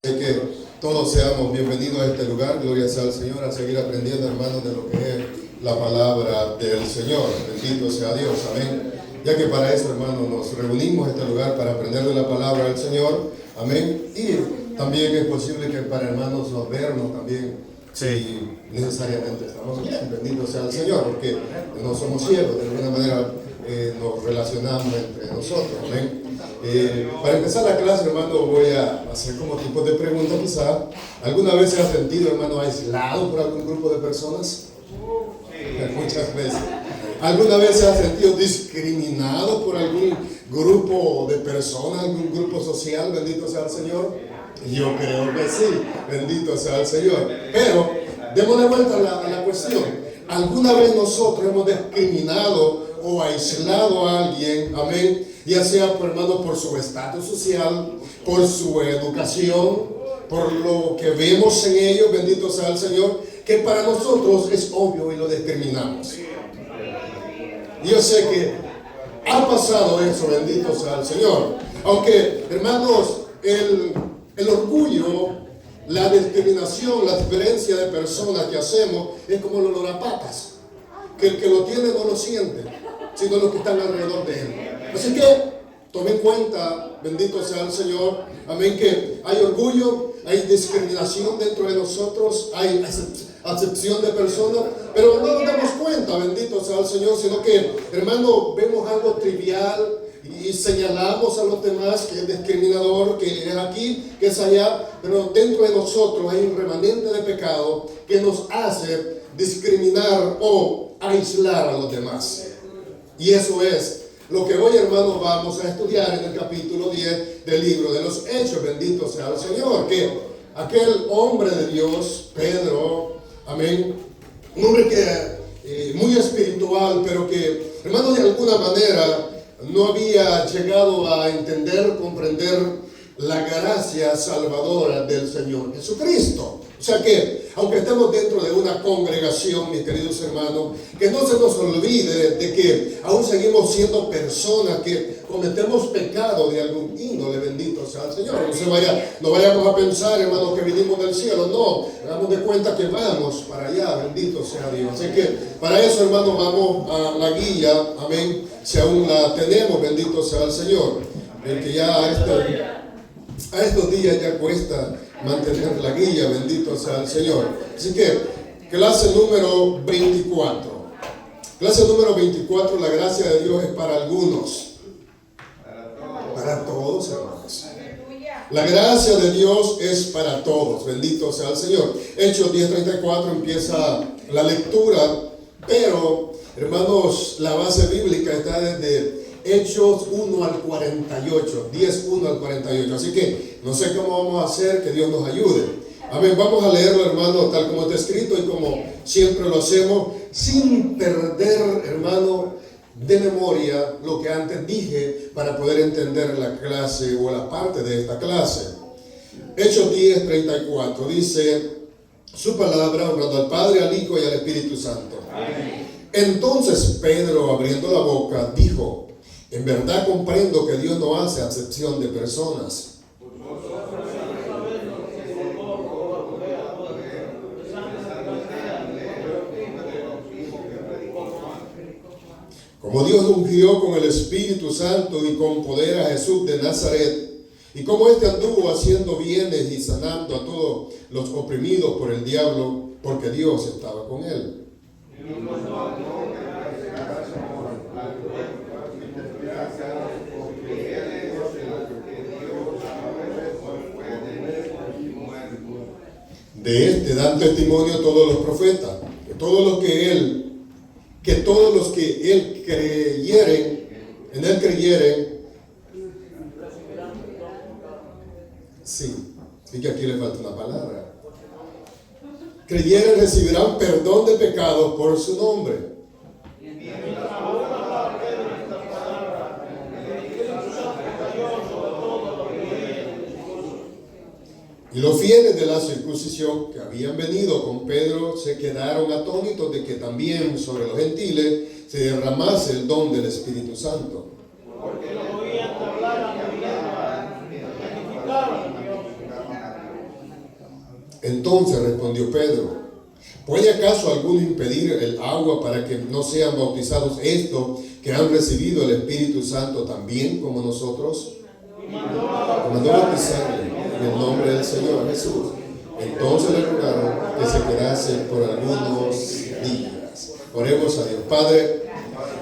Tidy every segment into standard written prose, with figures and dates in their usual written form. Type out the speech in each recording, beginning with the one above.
Que todos seamos bienvenidos a este lugar, gloria sea al Señor, a seguir aprendiendo, hermanos, de lo que es la palabra del Señor. Bendito sea Dios, amén. Ya que para eso, hermanos, nos reunimos en este lugar para aprender de la palabra del Señor, amén. Y también es posible que para hermanos nos vernos también, si necesariamente estamos bien, bendito sea el Señor, porque no somos ciegos, de alguna manera nos relacionamos entre nosotros, amén. Para empezar la clase, hermano, voy a hacer como tipo de pregunta quizá. ¿Alguna vez se ha sentido, hermano, aislado por algún grupo de personas? Muchas veces. ¿Alguna vez se ha sentido discriminado por algún grupo de personas, algún grupo social? Bendito sea el Señor. Yo creo que sí, bendito sea el Señor. Pero, démosle vuelta a la cuestión. ¿Alguna vez nosotros hemos discriminado o aislado a alguien, amén, ya sea, hermano, por su estatus social, por su educación, por lo que vemos en ellos, bendito sea el Señor, que para nosotros es obvio y lo discriminamos? Yo sé que ha pasado eso, bendito sea el Señor. Aunque, hermanos, el orgullo, la discriminación, la diferencia de personas que hacemos es como el olor a patas, que el que lo tiene no lo siente, sino los que están alrededor de él. Así que tome en cuenta, bendito sea el Señor, amén, que hay orgullo, hay discriminación dentro de nosotros, hay acepción de personas, pero no nos damos cuenta, bendito sea el Señor, sino que, hermano, vemos algo trivial y señalamos a los demás que es discriminador, que es aquí, que es allá, pero dentro de nosotros hay un remanente de pecado que nos hace discriminar o aislar a los demás. Y eso es lo que hoy, hermanos, vamos a estudiar en el capítulo 10 del libro de los Hechos. Bendito sea el Señor, que aquel hombre de Dios, Pedro, amén, un hombre que muy espiritual, pero que, hermanos, de alguna manera no había llegado a entender, comprender la gracia salvadora del Señor Jesucristo. O sea que, aunque estemos dentro de una congregación, mis queridos hermanos, que no se nos olvide de que aún seguimos siendo personas que cometemos pecado de algún índole, bendito sea el Señor. No vayamos a pensar, hermanos, que vinimos del cielo, no, hagamos de cuenta que vamos para allá, bendito sea Dios. Así que, para eso, hermanos, vamos a la guía, amén, si aún la tenemos, bendito sea el Señor. El que ya a estos días ya cuesta mantener la guía, bendito sea el Señor. Así que, clase número 24. Clase número 24, la gracia de Dios es para algunos. Para todos, hermanos. La gracia de Dios es para todos, bendito sea el Señor. Hechos 10:34 empieza la lectura, pero, hermanos, la base bíblica está desde Hechos 1 al 48, 10:1 al 48. Así que no sé cómo vamos a hacer, que Dios nos ayude. Amén, vamos a leerlo, hermano, tal como está escrito y como siempre lo hacemos, sin perder, hermano, de memoria lo que antes dije para poder entender la clase o la parte de esta clase. Hechos 10:34 dice su palabra, honrando al Padre, al Hijo y al Espíritu Santo. Amén. Entonces Pedro, abriendo la boca, dijo: en verdad comprendo que Dios no hace acepción de personas. Como Dios ungió con el Espíritu Santo y con poder a Jesús de Nazaret, y como éste anduvo haciendo bienes y sanando a todos los oprimidos por el diablo, porque Dios estaba con él. De este dan testimonio todos los profetas, que todos los que en él creyeren, sí, y que aquí le falta una palabra, creyeren recibirán perdón de pecados por su nombre. Y los fieles de la circuncisión que habían venido con Pedro se quedaron atónitos de que también sobre los gentiles se derramase el don del Espíritu Santo. Porque lo oían hablar a Entonces respondió Pedro: ¿puede acaso alguno impedir el agua para que no sean bautizados estos que han recibido el Espíritu Santo también como nosotros? Y mandó bautizarle en el nombre del Señor Jesús. Entonces le rogaron que se quedase por algunos días. Oremos a Dios. Padre,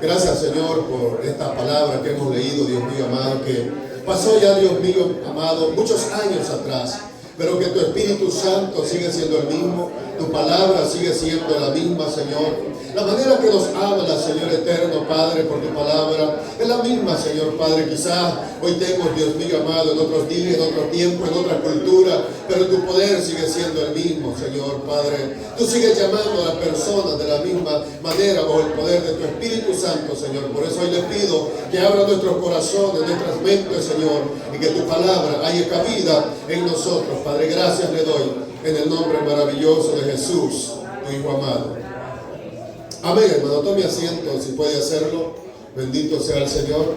gracias, Señor, por esta palabra que hemos leído, Dios mío amado, que pasó ya, Dios mío amado, muchos años atrás, pero que tu Espíritu Santo sigue siendo el mismo, tu palabra sigue siendo la misma, Señor. La manera que nos habla, Señor eterno, Padre, por tu palabra, es la misma, Señor Padre. Quizás hoy tenemos, Dios mío amado, en otros días, en otro tiempo, en otra cultura, pero tu poder sigue siendo el mismo, Señor Padre. Tú sigues llamando a las personas de la misma manera por el poder de tu Espíritu Santo, Señor. Por eso hoy le pido que abra nuestros corazones, nuestras mentes, Señor, y que tu palabra haya cabida en nosotros, Padre. Gracias le doy en el nombre maravilloso de Jesús, tu Hijo amado. Amén, hermano. Tome asiento si puede hacerlo. Bendito sea el Señor.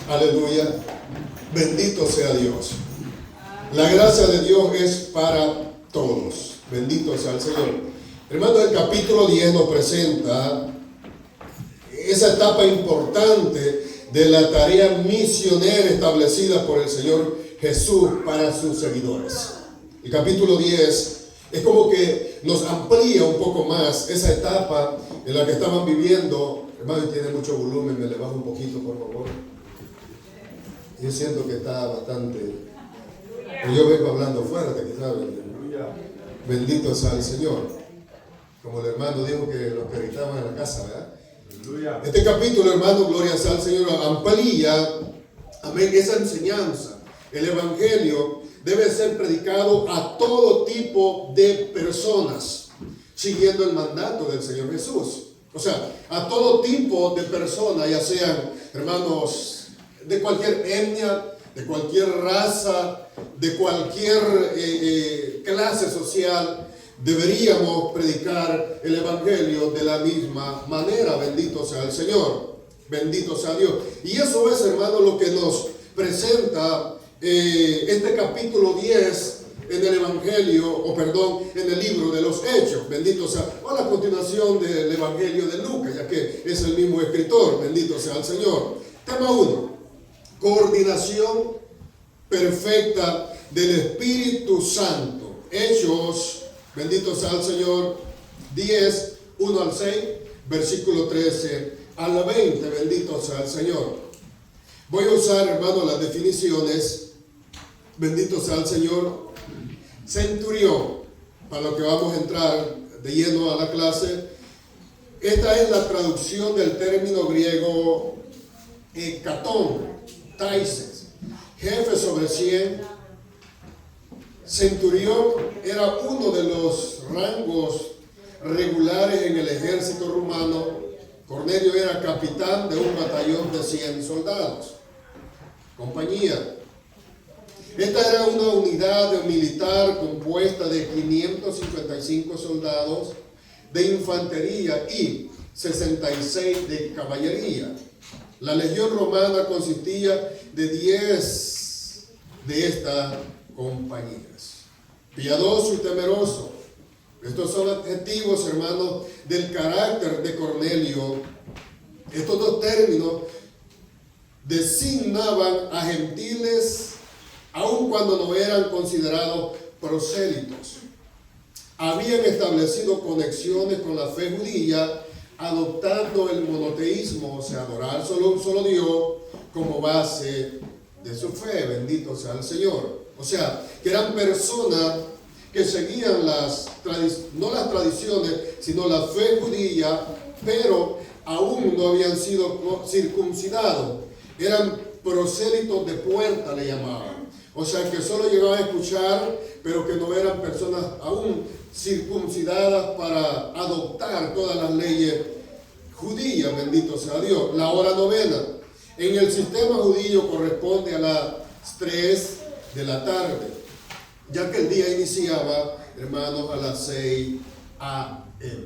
Aleluya. Bendito sea Dios. La gracia de Dios es para todos. Bendito sea el Señor. Hermano, el capítulo 10 nos presenta esa etapa importante de la tarea misionera establecida por el Señor Jesús para sus seguidores. El capítulo 10 es como que nos amplía un poco más esa etapa en la que estaban viviendo. Hermano, tiene mucho volumen, me le bajo un poquito, por favor. Yo siento que está bastante. Yo vengo hablando fuerte, quizás. Bendito sea el Señor. Como el hermano dijo que los que gritaban en la casa, ¿verdad? Este capítulo, hermano, gloria sea al Señor, amplía, amén, esa enseñanza. El Evangelio debe ser predicado a todo tipo de personas, siguiendo el mandato del Señor Jesús. O sea, a todo tipo de personas, ya sean, hermanos, de cualquier etnia, de cualquier raza, de cualquier clase social, deberíamos predicar el Evangelio de la misma manera. Bendito sea el Señor, bendito sea Dios. Y eso es, hermano, lo que nos presenta este capítulo 10 en el Evangelio, en el libro de los Hechos. Bendito sea, o la continuación del Evangelio de Lucas, ya que es el mismo escritor. Bendito sea el Señor. Tema 1. Coordinación perfecta del Espíritu Santo. Hechos, bendito sea el Señor, 10, 1 al 6, versículo 13 al 20. Bendito sea el Señor. Voy a usar, hermano, las definiciones. Bendito sea el Señor. Centurión, para lo que vamos a entrar de lleno a la clase. Esta es la traducción del término griego catón, taises, jefe sobre 100. Centurión era uno de los rangos regulares en el ejército romano. Cornelio era capitán de un batallón de 100 soldados. Compañía. Esta era una unidad militar compuesta de 555 soldados de infantería y 66 de caballería. La legión romana consistía de 10 de estas compañías. Piadoso y temeroso. Estos son adjetivos, hermanos, del carácter de Cornelio. Estos dos términos designaban a gentiles aun cuando no eran considerados prosélitos. Habían establecido conexiones con la fe judía, adoptando el monoteísmo, o sea, adorar solo un solo Dios como base de su fe. Bendito sea el Señor. O sea, que eran personas que seguían no las tradiciones, sino la fe judía, pero aún no habían sido circuncidados. Eran prosélitos de puerta, le llamaban. O sea, que solo llegaban a escuchar, pero que no eran personas aún circuncidadas para adoptar todas las leyes judías. Bendito sea Dios. La hora novena en el sistema judío corresponde a las 3 de la tarde, ya que el día iniciaba, hermanos, a las 6 a.m.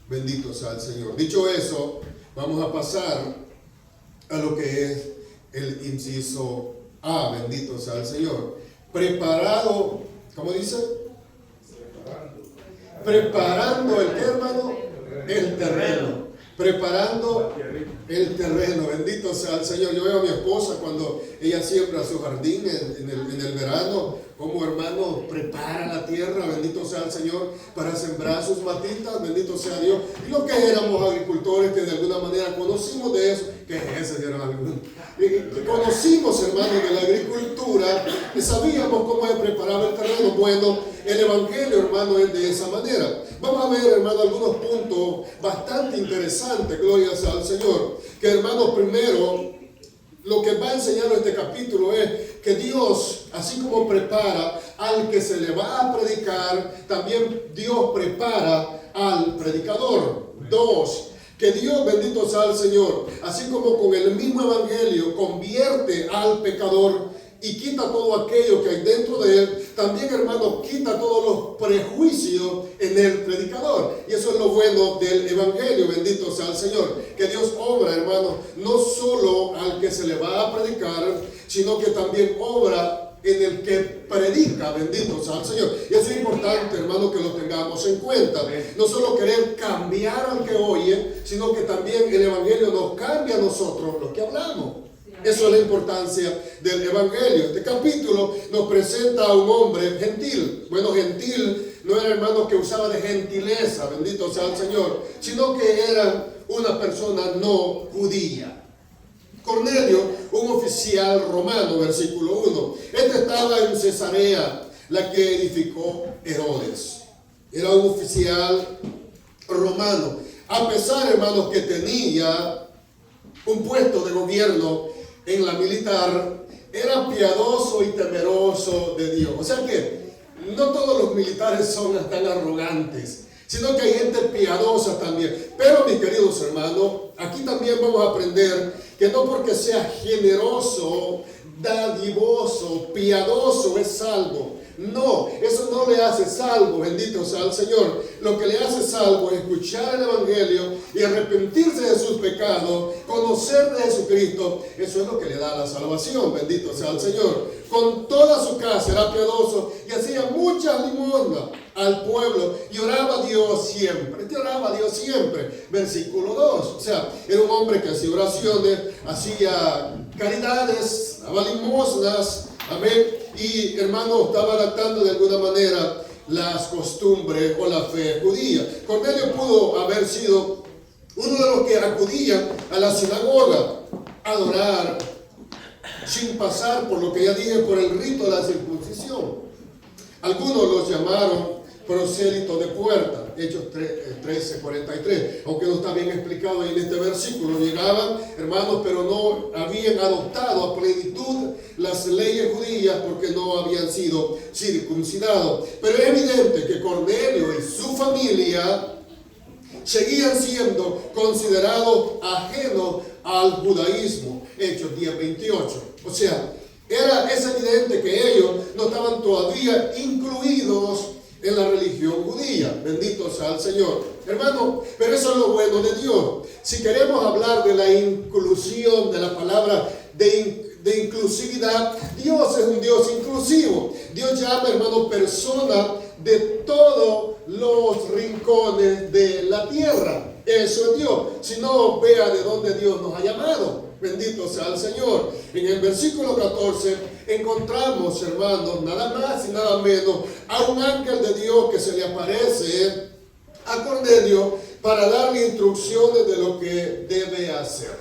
Bendito sea el Señor. Dicho eso, vamos a pasar a lo que es el inciso A. Bendito sea el Señor. Preparado, ¿cómo dice? Preparando el ¿qué, hermano? El terreno. Preparando el terreno. Bendito sea el Señor. Yo veo a mi esposa cuando ella siembra su jardín en el verano, como hermano prepara la tierra, bendito sea el Señor, para sembrar sus matitas, bendito sea Dios. Y lo que éramos agricultores que de alguna manera conocimos de eso, que conocimos, hermanos, de la agricultura, que sabíamos cómo se preparaba el terreno. Bueno, el Evangelio, hermano, es de esa manera. Vamos a ver, hermano, algunos puntos bastante interesantes, gloria sea al Señor. Que, hermano, primero, lo que va a enseñar este capítulo es que Dios, así como prepara al que se le va a predicar, también Dios prepara al predicador. Dos, que Dios, bendito sea el Señor, así como con el mismo evangelio convierte al pecador y quita todo aquello que hay dentro de él, también, hermano, quita todos los prejuicios en el predicador. Y eso es lo bueno del evangelio, bendito sea el Señor, que Dios obra, hermano, no solo al que se le va a predicar, sino que también obra en el que predica, bendito sea el Señor. Y eso es importante, hermano, que lo tengamos en cuenta. No solo querer cambiar al que oye, sino que también el evangelio nos cambia a nosotros, los que hablamos. Eso es la importancia del evangelio. Este capítulo nos presenta a un hombre gentil. Bueno, gentil no era, hermano, que usaba de gentileza, bendito sea el Señor, sino que era una persona no judía. Cornelio, un oficial romano, versículo 1. Este estaba en Cesarea, la que edificó Herodes. Era un oficial romano. A pesar, hermanos, que tenía un puesto de gobierno en la militar, era piadoso y temeroso de Dios. O sea que no todos los militares son tan arrogantes, sino que hay gente piadosa también. Pero, mis queridos hermanos, aquí también vamos a aprender que no porque sea generoso, dadivoso, piadoso es salvo. No, eso no le hace salvo, bendito sea el Señor. Lo que le hace salvo es escuchar el evangelio y arrepentirse de sus pecados, conocer de Jesucristo. Eso es lo que le da la salvación, bendito sea el Señor. Con toda su casa era piadoso y hacía muchas limosnas al pueblo y oraba a Dios siempre. Oraba a Dios siempre. Versículo 2. O sea, era un hombre que hacía oraciones, hacía caridades, daba limosnas. Amén. Y, hermano, estaba adaptando de alguna manera las costumbres o la fe judía. Cornelio pudo haber sido uno de los que acudían a la sinagoga a adorar sin pasar por lo que ya dije, por el rito de la circuncisión. Algunos los llamaron prosélitos de puerta, Hechos 13:43, aunque no está bien explicado en este versículo. Llegaban, hermanos, pero no habían adoptado a plenitud las leyes judías porque no habían sido circuncidados. Pero es evidente que Cornelio y su familia seguían siendo considerados ajenos al judaísmo. Hechos 10:28. O sea, es evidente que ellos no estaban todavía incluidos en la religión judía. Bendito sea el Señor. Hermano, pero eso es lo bueno de Dios. Si queremos hablar de la inclusión, de la palabra de inclusividad, Dios es un Dios inclusivo. Dios llama, hermano, personas de todos los rincones de la tierra. Eso es Dios. Si no, vea de dónde Dios nos ha llamado. Bendito sea el Señor. En el versículo 14 encontramos, hermanos, nada más y nada menos a un ángel de Dios que se le aparece a Cornelio para darle instrucciones de lo que debe hacer.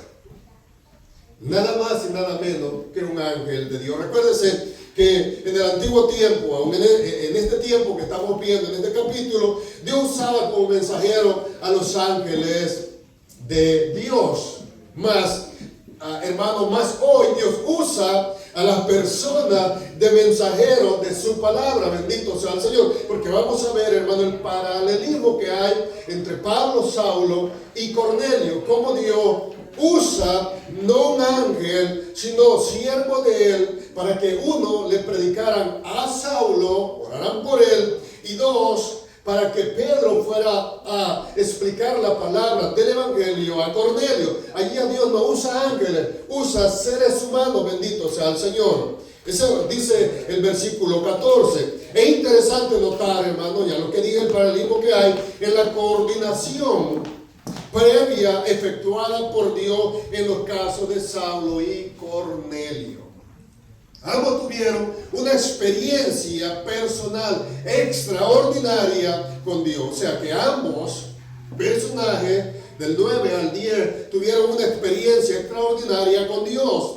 Nada más y nada menos que un ángel de Dios. Recuérdese que en el antiguo tiempo, aún en este tiempo que estamos viendo en este capítulo, Dios usaba como mensajero a los ángeles de Dios. Hermano, más hoy Dios usa a las personas de mensajeros de su palabra. Bendito sea el Señor, porque vamos a ver, hermano, el paralelismo que hay entre Pablo, Saulo y Cornelio, cómo Dios usa no un ángel, sino siervo de él, para que uno le predicaran a Saulo, oraran por él, y dos, para que Pedro fuera a explicar la palabra del evangelio a Cornelio. Allí a Dios no usa ángeles, usa seres humanos, bendito sea el Señor. Eso dice el versículo 14. Es interesante notar, hermano, ya lo que dije, el paralelismo que hay en la coordinación previa efectuada por Dios en los casos de Saulo y Cornelio. Ambos tuvieron una experiencia personal extraordinaria con Dios. O sea que ambos personajes del 9 al 10 tuvieron una experiencia extraordinaria con Dios.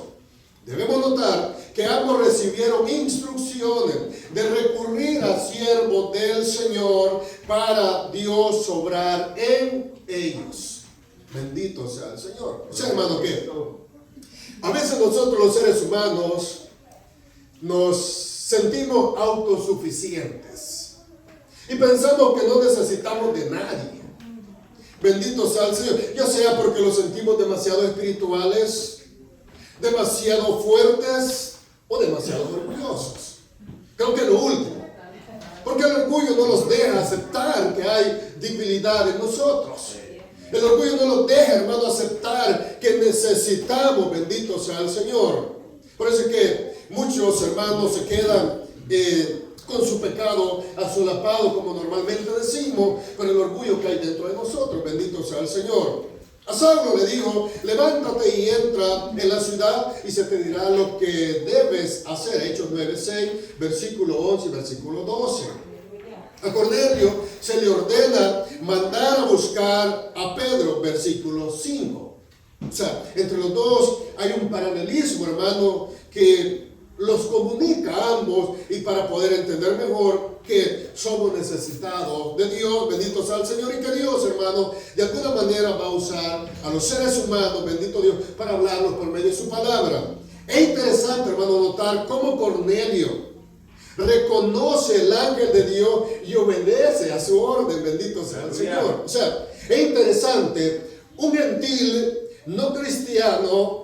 Debemos notar que ambos recibieron instrucciones de recurrir a siervos del Señor para Dios obrar en ellos. Bendito sea el Señor. O sea, hermano, que a veces nosotros los seres humanos nos sentimos autosuficientes y pensamos que no necesitamos de nadie. Bendito sea el Señor. Ya sea porque los sentimos demasiado espirituales, demasiado fuertes o demasiado orgullosos. Creo que lo último. Porque el orgullo no nos deja aceptar que hay debilidad en nosotros. El orgullo no nos deja, hermano, aceptar que necesitamos, bendito sea el Señor. Por eso es que muchos hermanos se quedan con su pecado asolapado, como normalmente decimos, por el orgullo que hay dentro de nosotros. Bendito sea el Señor. A Saulo le dijo: levántate y entra en la ciudad y se te dirá lo que debes hacer. Hechos 9:6, versículo 11 y versículo 12. A Cornelio se le ordena mandar a buscar a Pedro, versículo 5. O sea, entre los dos hay un paralelismo, hermano, que los comunica a ambos, y para poder entender mejor que somos necesitados de Dios, bendito sea el Señor, y que Dios, hermano, de alguna manera va a usar a los seres humanos, bendito Dios, para hablarnos por medio de su palabra. Es interesante, hermano, notar cómo Cornelio reconoce el ángel de Dios y obedece a su orden, bendito sea el Señor. O sea, es interesante, un gentil no cristiano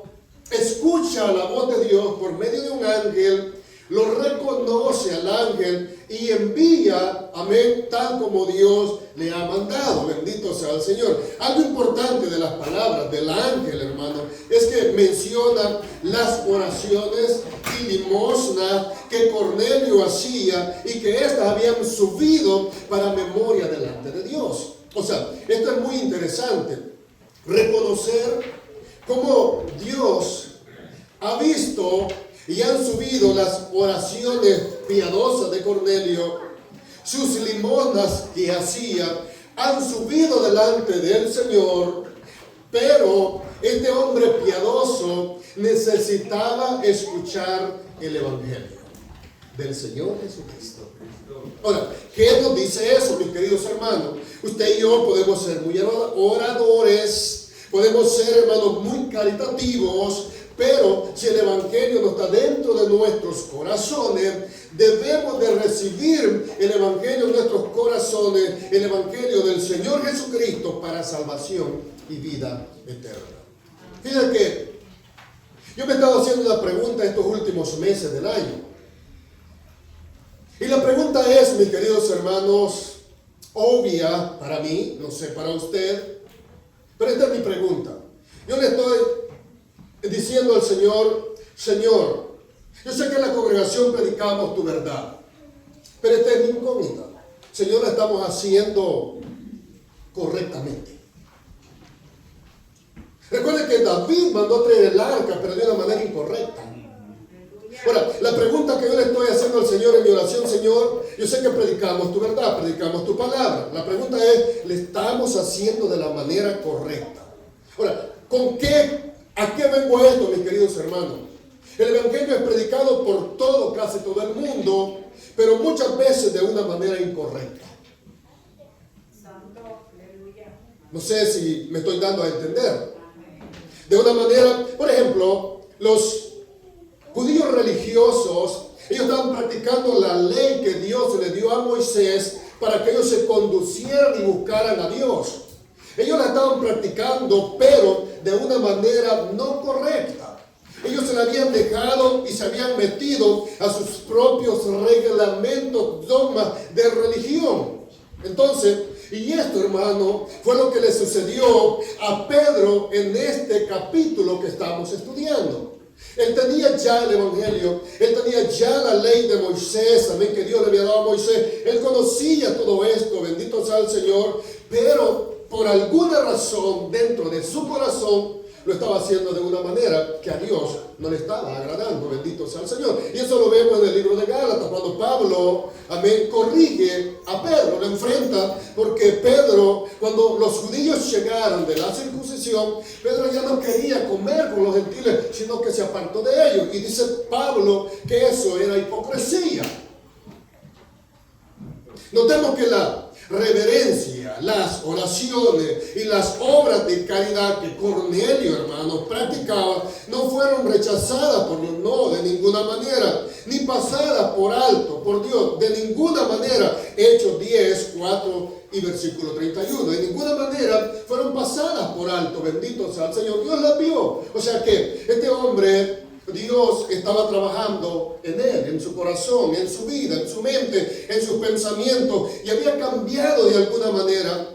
escucha la voz de Dios por medio de un ángel, lo reconoce al ángel y envía, amén, tal como Dios le ha mandado. Bendito sea el Señor. Algo importante de las palabras del ángel, hermano, es que menciona las oraciones y limosna que Cornelio hacía y que éstas habían subido para memoria delante de Dios. O sea, esto es muy interesante. Reconocer cómo Dios ha visto y han subido las oraciones piadosas de Cornelio, sus limosnas que hacía, han subido delante del Señor, pero este hombre piadoso necesitaba escuchar el Evangelio del Señor Jesucristo. Ahora, ¿qué nos dice eso, mis queridos hermanos? Usted y yo podemos ser muy oradores, podemos ser, hermanos, muy caritativos, pero si el Evangelio no está dentro de nuestros corazones, debemos de recibir el Evangelio en nuestros corazones, el Evangelio del Señor Jesucristo para salvación y vida eterna. Fíjense que yo me he estado haciendo una pregunta estos últimos meses del año. Y la pregunta es, mis queridos hermanos, obvia para mí, no sé para usted, pero esta es mi pregunta. Yo le estoy diciendo al Señor: Señor, yo sé que en la congregación predicamos tu verdad, pero esta es mi incógnita. Señor, la estamos haciendo correctamente. Recuerde que David mandó a traer el arca, pero de una manera incorrecta. Ahora, la pregunta que yo le estoy haciendo al Señor en mi oración: Señor, yo sé que predicamos tu verdad, predicamos tu palabra. La pregunta es: ¿le estamos haciendo de la manera correcta? Ahora, ¿a qué vengo a esto, mis queridos hermanos? El Evangelio es predicado por casi todo el mundo, pero muchas veces de una manera incorrecta. No sé si me estoy dando a entender. De una manera, por ejemplo, los judíos religiosos, ellos estaban practicando la ley que Dios le dio a Moisés para que ellos se conducieran y buscaran a Dios. Ellos la estaban practicando, pero de una manera no correcta. Ellos se la habían dejado y se habían metido a sus propios reglamentos, dogmas de religión. Entonces, y esto, hermano, fue lo que le sucedió a Pedro en este capítulo que estamos estudiando. Él tenía ya el Evangelio, él tenía ya la ley de Moisés, amén, que Dios le había dado a Moisés. Él conocía todo esto, bendito sea el Señor, pero por alguna razón dentro de su corazón lo estaba haciendo de una manera que a Dios no le estaba agradando, bendito sea el Señor. Y eso lo vemos en el libro de Gálatas, cuando Pablo, amén, corrige a Pedro, lo enfrenta, porque Pedro, cuando los judíos llegaron de la circuncisión, Pedro ya no quería comer con los gentiles, sino que se apartó de ellos. Y dice Pablo que eso era hipocresía. Notemos que la reverencia, las oraciones y las obras de caridad que Cornelio, hermanos, practicaba no fueron rechazadas por Dios, no, de ninguna manera, ni pasadas por alto por Dios, de ninguna manera. Hechos 10, 4 y versículo 31, de ninguna manera fueron pasadas por alto, bendito sea el Señor. Dios las vio. O sea que este hombre, Dios estaba trabajando en él, en su corazón, en su vida, en su mente, en sus pensamientos, y había cambiado de alguna manera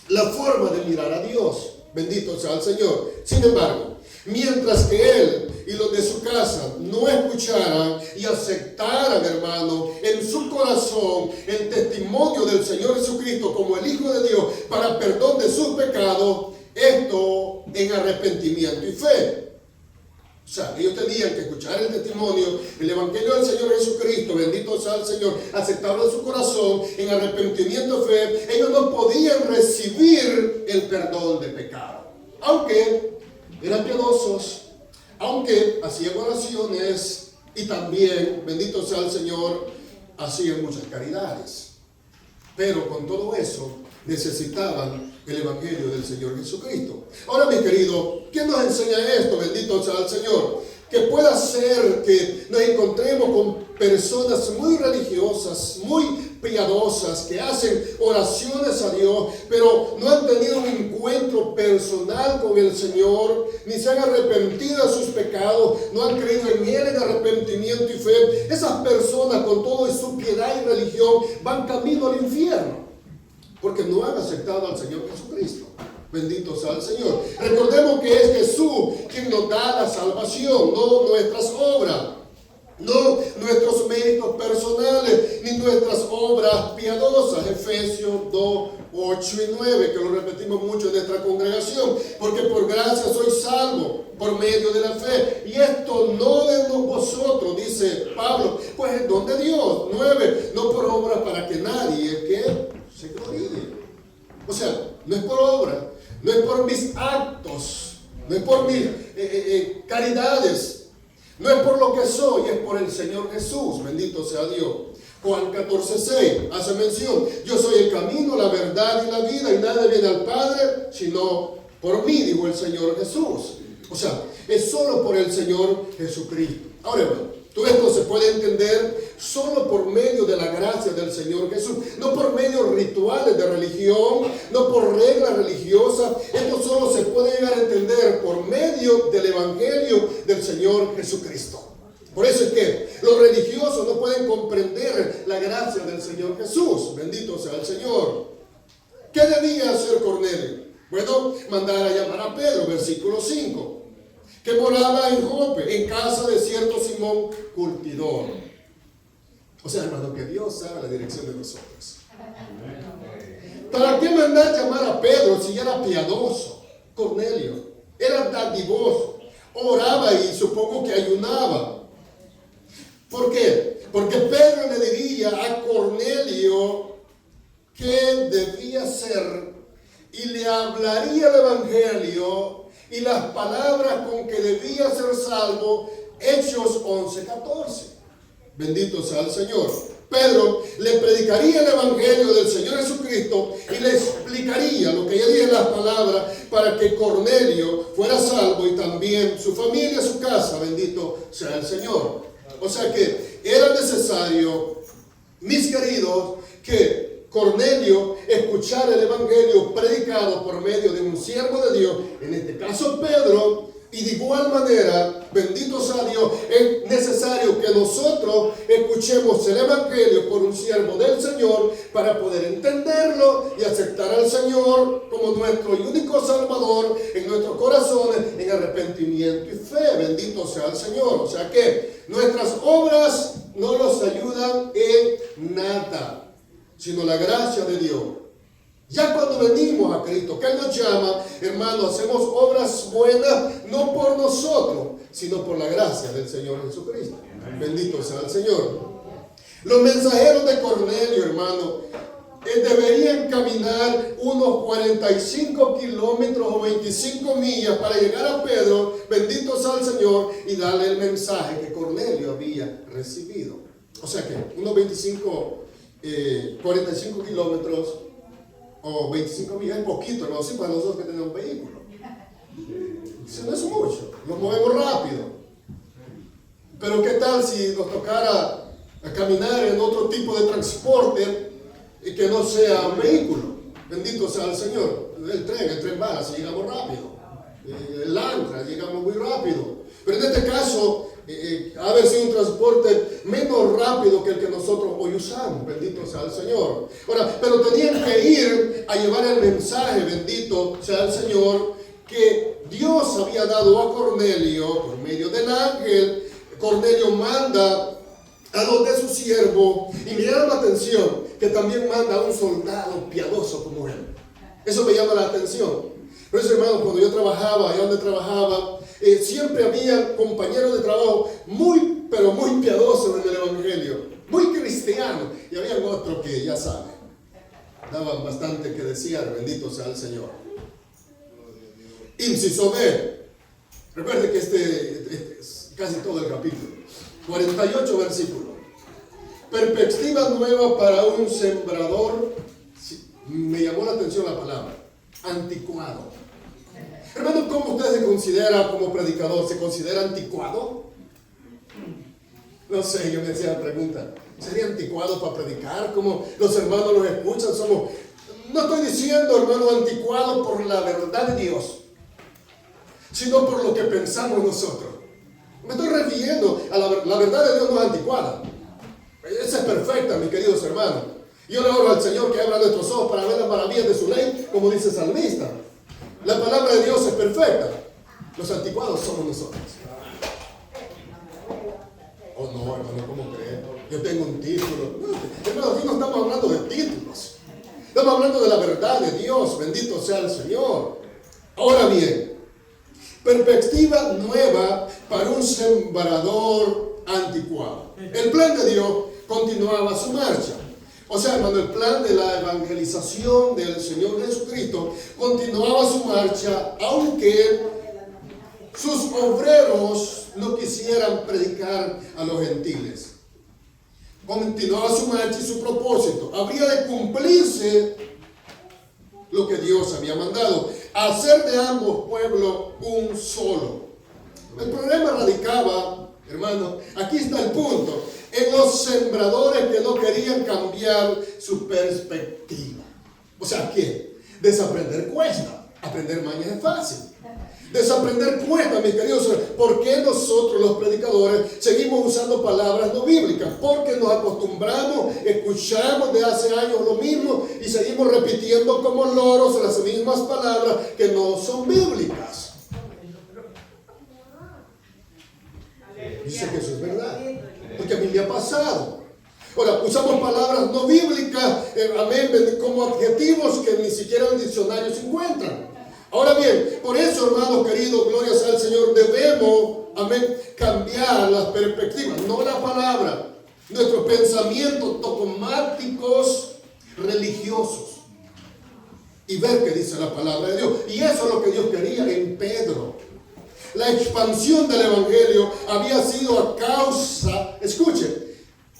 la forma de mirar a Dios. Bendito sea el Señor. Sin embargo, mientras que él y los de su casa no escucharan y aceptaran, hermano, en su corazón el testimonio del Señor Jesucristo como el Hijo de Dios para perdón de sus pecados, esto en arrepentimiento y fe. O sea, ellos tenían que escuchar el testimonio, el Evangelio del Señor Jesucristo, bendito sea el Señor, aceptarlo en su corazón, en arrepentimiento y fe. Ellos no podían recibir el perdón de pecado. Aunque eran piadosos, aunque hacían oraciones y también, bendito sea el Señor, hacían muchas caridades. Pero con todo eso necesitaban el Evangelio del Señor Jesucristo. Ahora, mi querido, ¿qué nos enseña esto? Bendito sea el Señor. Que pueda ser que nos encontremos con personas muy religiosas, muy piadosas, que hacen oraciones a Dios, pero no han tenido un encuentro personal con el Señor, ni se han arrepentido de sus pecados, no han creído en Él en arrepentimiento y fe. Esas personas, con todo su piedad y religión, van camino al infierno, porque no han aceptado al Señor Jesucristo. Bendito sea el Señor. Recordemos que es Jesús quien nos da la salvación, no nuestras obras, no nuestros méritos personales, ni nuestras obras piadosas. Efesios 2, 8 y 9, que lo repetimos mucho en nuestra congregación. Porque por gracia sois salvos por medio de la fe, y esto no de vosotros, dice Pablo, pues es don de Dios. 9, no por obra para que nadie que se gloríe. O sea, no es por obra, no es por mis actos, no es por mis caridades, no es por lo que soy, es por el Señor Jesús, bendito sea Dios. Juan 14:6 hace mención: yo soy el camino, la verdad y la vida, y nadie viene al Padre sino por mí, dijo el Señor Jesús. O sea, es solo por el Señor Jesucristo. Ahora, hermano, todo esto se puede entender solo por medio de la gracia del Señor Jesús, no por medios rituales de religión, no por reglas religiosas. Esto solo se puede llegar a entender por medio del Evangelio del Señor Jesucristo. Por eso es que los religiosos no pueden comprender la gracia del Señor Jesús. Bendito sea el Señor. ¿Qué debía hacer Cornelio? Bueno, mandar a llamar a Pedro, versículo 5. Que moraba en Jope, en casa de cierto Simón curtidor. O sea, hermano, que Dios sabe la dirección de nosotros. ¿Para qué mandar llamar a Pedro si ya era piadoso? Cornelio era dadivoso, oraba y supongo que ayunaba. ¿Por qué? Porque Pedro le diría a Cornelio qué debía hacer y le hablaría el Evangelio y las palabras con que debía ser salvo. Hechos 11:14. Bendito sea el Señor. Pedro le predicaría el Evangelio del Señor Jesucristo y le explicaría lo que ya dije en las palabras para que Cornelio fuera salvo y también su familia, su casa. Bendito sea el Señor. O sea que era necesario, mis queridos, que Cornelio escuchara el Evangelio predicado por medio de un siervo de Dios, en este caso Pedro, Y de igual manera, bendito sea Dios, es necesario que nosotros escuchemos el Evangelio por un siervo del Señor para poder entenderlo y aceptar al Señor como nuestro y único Salvador en nuestros corazones en arrepentimiento y fe. Bendito sea el Señor. O sea que nuestras obras no nos ayudan en nada, sino la gracia de Dios. Ya cuando venimos a Cristo, que Él nos llama, hermanos, hacemos obras buenas no por nosotros, sino por la gracia del Señor Jesucristo. Bendito sea el Señor. Los mensajeros de Cornelio, hermano, deberían caminar unos 45 kilómetros o 25 millas para llegar a Pedro, bendito sea el Señor, y darle el mensaje que Cornelio había recibido. O sea que unos 45 kilómetros o 25 millas es poquito, hermano, sí, para nosotros que tenemos un vehículo. Eso no es mucho, nos movemos rápido. Pero ¿qué tal si nos tocara caminar en otro tipo de transporte y que no sea un vehículo? Bendito sea el Señor. El tren va, si llegamos rápido. El Lantra, llegamos muy rápido. Pero en este caso, ha de ser un transporte menos rápido que el que nosotros hoy usamos. Bendito sea el Señor. Ahora, pero tenían que ir a llevar el mensaje, bendito sea el Señor, que Dios había dado a Cornelio por medio del ángel. Cornelio manda a donde su siervo, y me llama la atención que también manda a un soldado piadoso como él. Eso me llama la atención. Por eso, hermano, cuando yo trabajaba, allá donde trabajaba, siempre había compañeros de trabajo muy, pero muy piadosos en el Evangelio, muy cristianos, y había otros que, ya saben, daban bastante que desear. Bendito sea el Señor. Inciso B. Recuerde que este es casi todo el capítulo. 48 versículos. Perspectiva nueva para un sembrador. Me llamó la atención la palabra. Anticuado. Hermano, ¿cómo usted se considera como predicador? ¿Se considera anticuado? No sé, yo me hacía la pregunta. ¿Sería anticuado para predicar? Como los hermanos los escuchan, somos... No estoy diciendo, hermano, anticuado por la verdad de Dios, sino por lo que pensamos nosotros. Me estoy refiriendo a la verdad de Dios. No es anticuada. Esa es perfecta, mis queridos hermanos. Yo le oro al Señor que abra nuestros ojos para ver las maravillas de su ley, como dice el salmista. La palabra de Dios es perfecta. Los anticuados somos nosotros. Oh no, hermano, ¿cómo cree? Yo tengo un título. No, hermano, aquí no estamos hablando de títulos. Estamos hablando de la verdad de Dios. Bendito sea el Señor. Ahora bien, perspectiva nueva para un sembrador anticuado. El plan de Dios continuaba su marcha. O sea, hermano, el plan de la evangelización del Señor Jesucristo continuaba su marcha, aunque sus obreros no quisieran predicar a los gentiles. Continuaba su marcha y su propósito. Habría de cumplirse lo que Dios había mandado, hacer de ambos pueblos un solo. El problema radicaba, hermano, aquí está el punto, en los sembradores que no querían cambiar su perspectiva. O sea, ¿qué? Desaprender cuesta, aprender mañana es fácil. Desaprender cuesta, mis queridos. ¿Por qué nosotros los predicadores seguimos usando palabras no bíblicas? Porque nos acostumbramos, escuchamos de hace años lo mismo y seguimos repitiendo como loros las mismas palabras que no son bíblicas. Dice que eso es verdad, porque a mí me ha pasado. Ahora, usamos palabras no bíblicas, amén, como adjetivos que ni siquiera en el diccionario se encuentran. Ahora bien, por eso, hermanos queridos, gloria sea al Señor, debemos, amén, cambiar las perspectivas, no la palabra, nuestros pensamientos dogmáticos religiosos y ver qué dice la palabra de Dios. Y eso es lo que Dios quería en Pedro. La expansión del Evangelio había sido a causa, escuchen,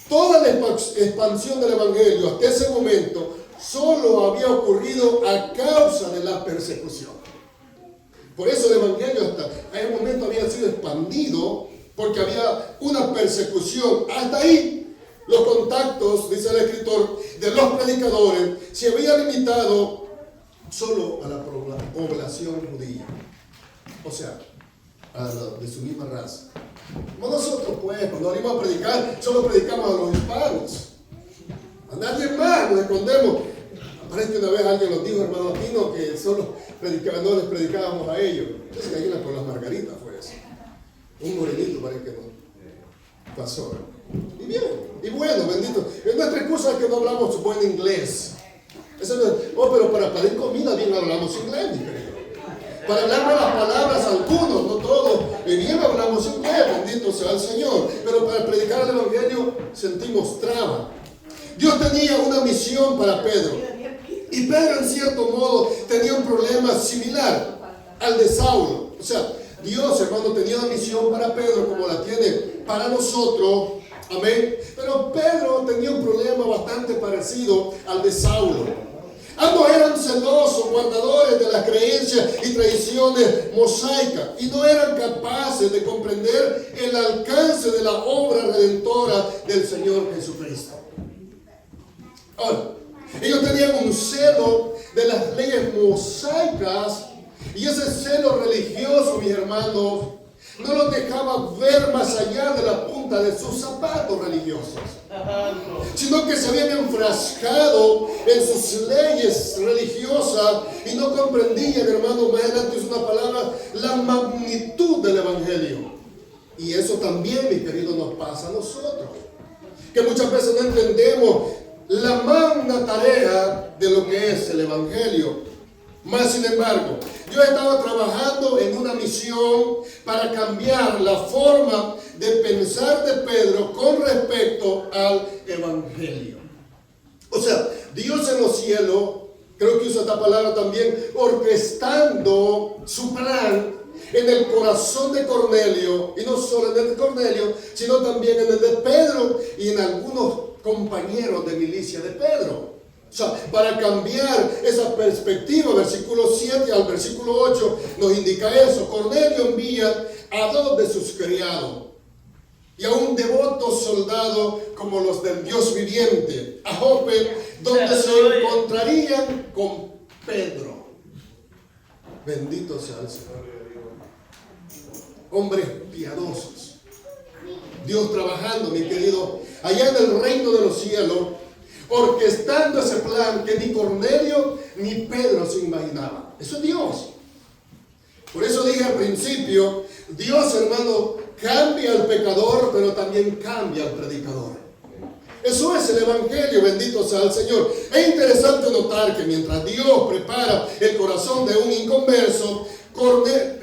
toda la expansión del Evangelio hasta ese momento solo había ocurrido a causa de la persecución. Por eso el Evangelio hasta ese momento había sido expandido porque había una persecución. Hasta ahí los contactos, dice el escritor, de los predicadores se habían limitado solo a la población judía. O sea, de su misma raza. Como nosotros, pues, cuando venimos a predicar, solo predicamos a los hispanos. A nadie más nos escondemos. Parece que una vez alguien nos dijo, hermano Aquino, que solo no les predicábamos a ellos. Entonces, que hay con las margaritas fue eso. Un morenito parece que no pasó. Y bien, y bueno, bendito. Nuestra excusa es que no hablamos buen inglés. Eso no, pero para pedir comida bien hablamos inglés, mi querido. Para hablar malas palabras algunos, no todos, y bien hablamos inglés, bendito sea el Señor. Pero para predicar el Evangelio sentimos traba. Dios tenía una misión para Pedro. Y Pedro en cierto modo tenía un problema similar al de Saulo. O sea, Dios, hermano, tenía una misión para Pedro como la tiene para nosotros. Amén. Pero Pedro tenía un problema bastante parecido al de Saulo. Ambos eran celosos, guardadores de las creencias y tradiciones mosaicas y no eran capaces de comprender el alcance de la obra redentora del Señor Jesucristo. Ahora, ellos tenían un celo de las leyes mosaicas y ese celo religioso, mis hermanos, no los dejaba ver más allá de la punta de sus zapatos religiosos, sino que se habían enfrascado en sus leyes religiosas y no comprendían, hermano, más adelante es una palabra, la magnitud del Evangelio. Y eso también, mi querido, nos pasa a nosotros, que muchas veces no entendemos la magna tarea de lo que es el Evangelio. Más sin embargo, yo estaba trabajando en una misión para cambiar la forma de pensar de Pedro con respecto al Evangelio. O sea, Dios en los cielos, creo que usa esta palabra también, orquestando su plan en el corazón de Cornelio, y no solo en el de Cornelio, sino también en el de Pedro y en algunos compañeros de milicia de Pedro. O sea, para cambiar esa perspectiva, versículo 7 al versículo 8 nos indica eso. Cornelio envía a 2 de sus criados y a un devoto soldado como los del Dios viviente, a Jope, donde se encontrarían con Pedro. Bendito sea el Señor. Hombres piadosos. Dios trabajando, mi querido, allá en el reino de los cielos, orquestando ese plan que ni Cornelio ni Pedro se imaginaban. Eso es Dios. Por eso dije al principio, Dios, hermano, cambia al pecador, pero también cambia al predicador. Eso es el Evangelio, bendito sea el Señor. Es interesante notar que mientras Dios prepara el corazón de un inconverso, Cornelio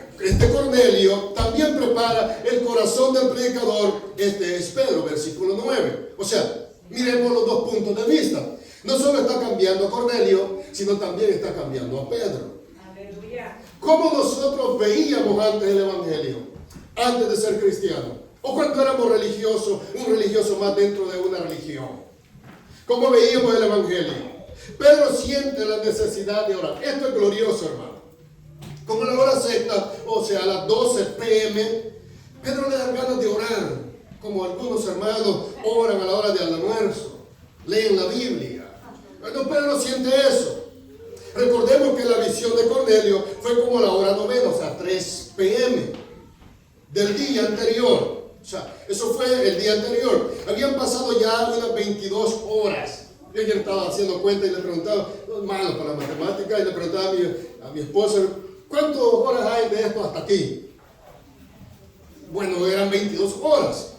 también prepara el corazón del predicador. Este es Pedro, versículo 9. O sea, miremos los dos puntos de vista. No solo está cambiando a Cornelio, sino también está cambiando a Pedro. Aleluya. ¿Cómo nosotros veíamos antes el Evangelio? Antes de ser cristianos. O cuando éramos religiosos, un religioso más dentro de una religión. ¿Cómo veíamos el Evangelio? Pedro siente la necesidad de orar. Esto es glorioso, hermano. Como la hora sexta, o sea, a las 12 p.m., Pedro le da ganas de orar. Como algunos hermanos oran a la hora del almuerzo, leen la Biblia. Bueno, Pedro siente eso. Recordemos que la visión de Cornelio fue como la hora novena, o sea, 3 p.m. del día anterior. O sea, eso fue el día anterior. Habían pasado ya unas 22 horas. Yo ayer estaba haciendo cuenta y le preguntaba, malo para la matemática, y le preguntaba a mi esposa, ¿cuántas horas hay de esto hasta aquí? Bueno, eran 22 horas.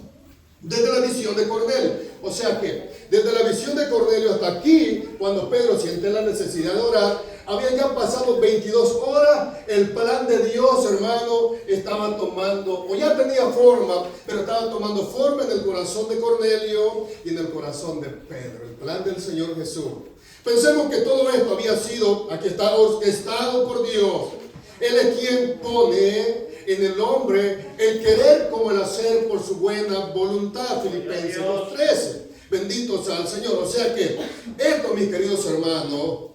Desde la visión de Cornelio. O sea que, desde la visión de Cornelio hasta aquí, cuando Pedro siente la necesidad de orar, habían ya pasado 22 horas, el plan de Dios, hermano, estaba tomando, o ya tenía forma, pero estaba tomando forma en el corazón de Cornelio y en el corazón de Pedro, el plan del Señor Jesús. Pensemos que todo esto había sido, aquí está, orquestado por Dios. Él es quien pone en el hombre el querer como el hacer por su buena voluntad. Filipenses 2:13. Bendito sea el Señor. O sea que esto, mis queridos hermanos,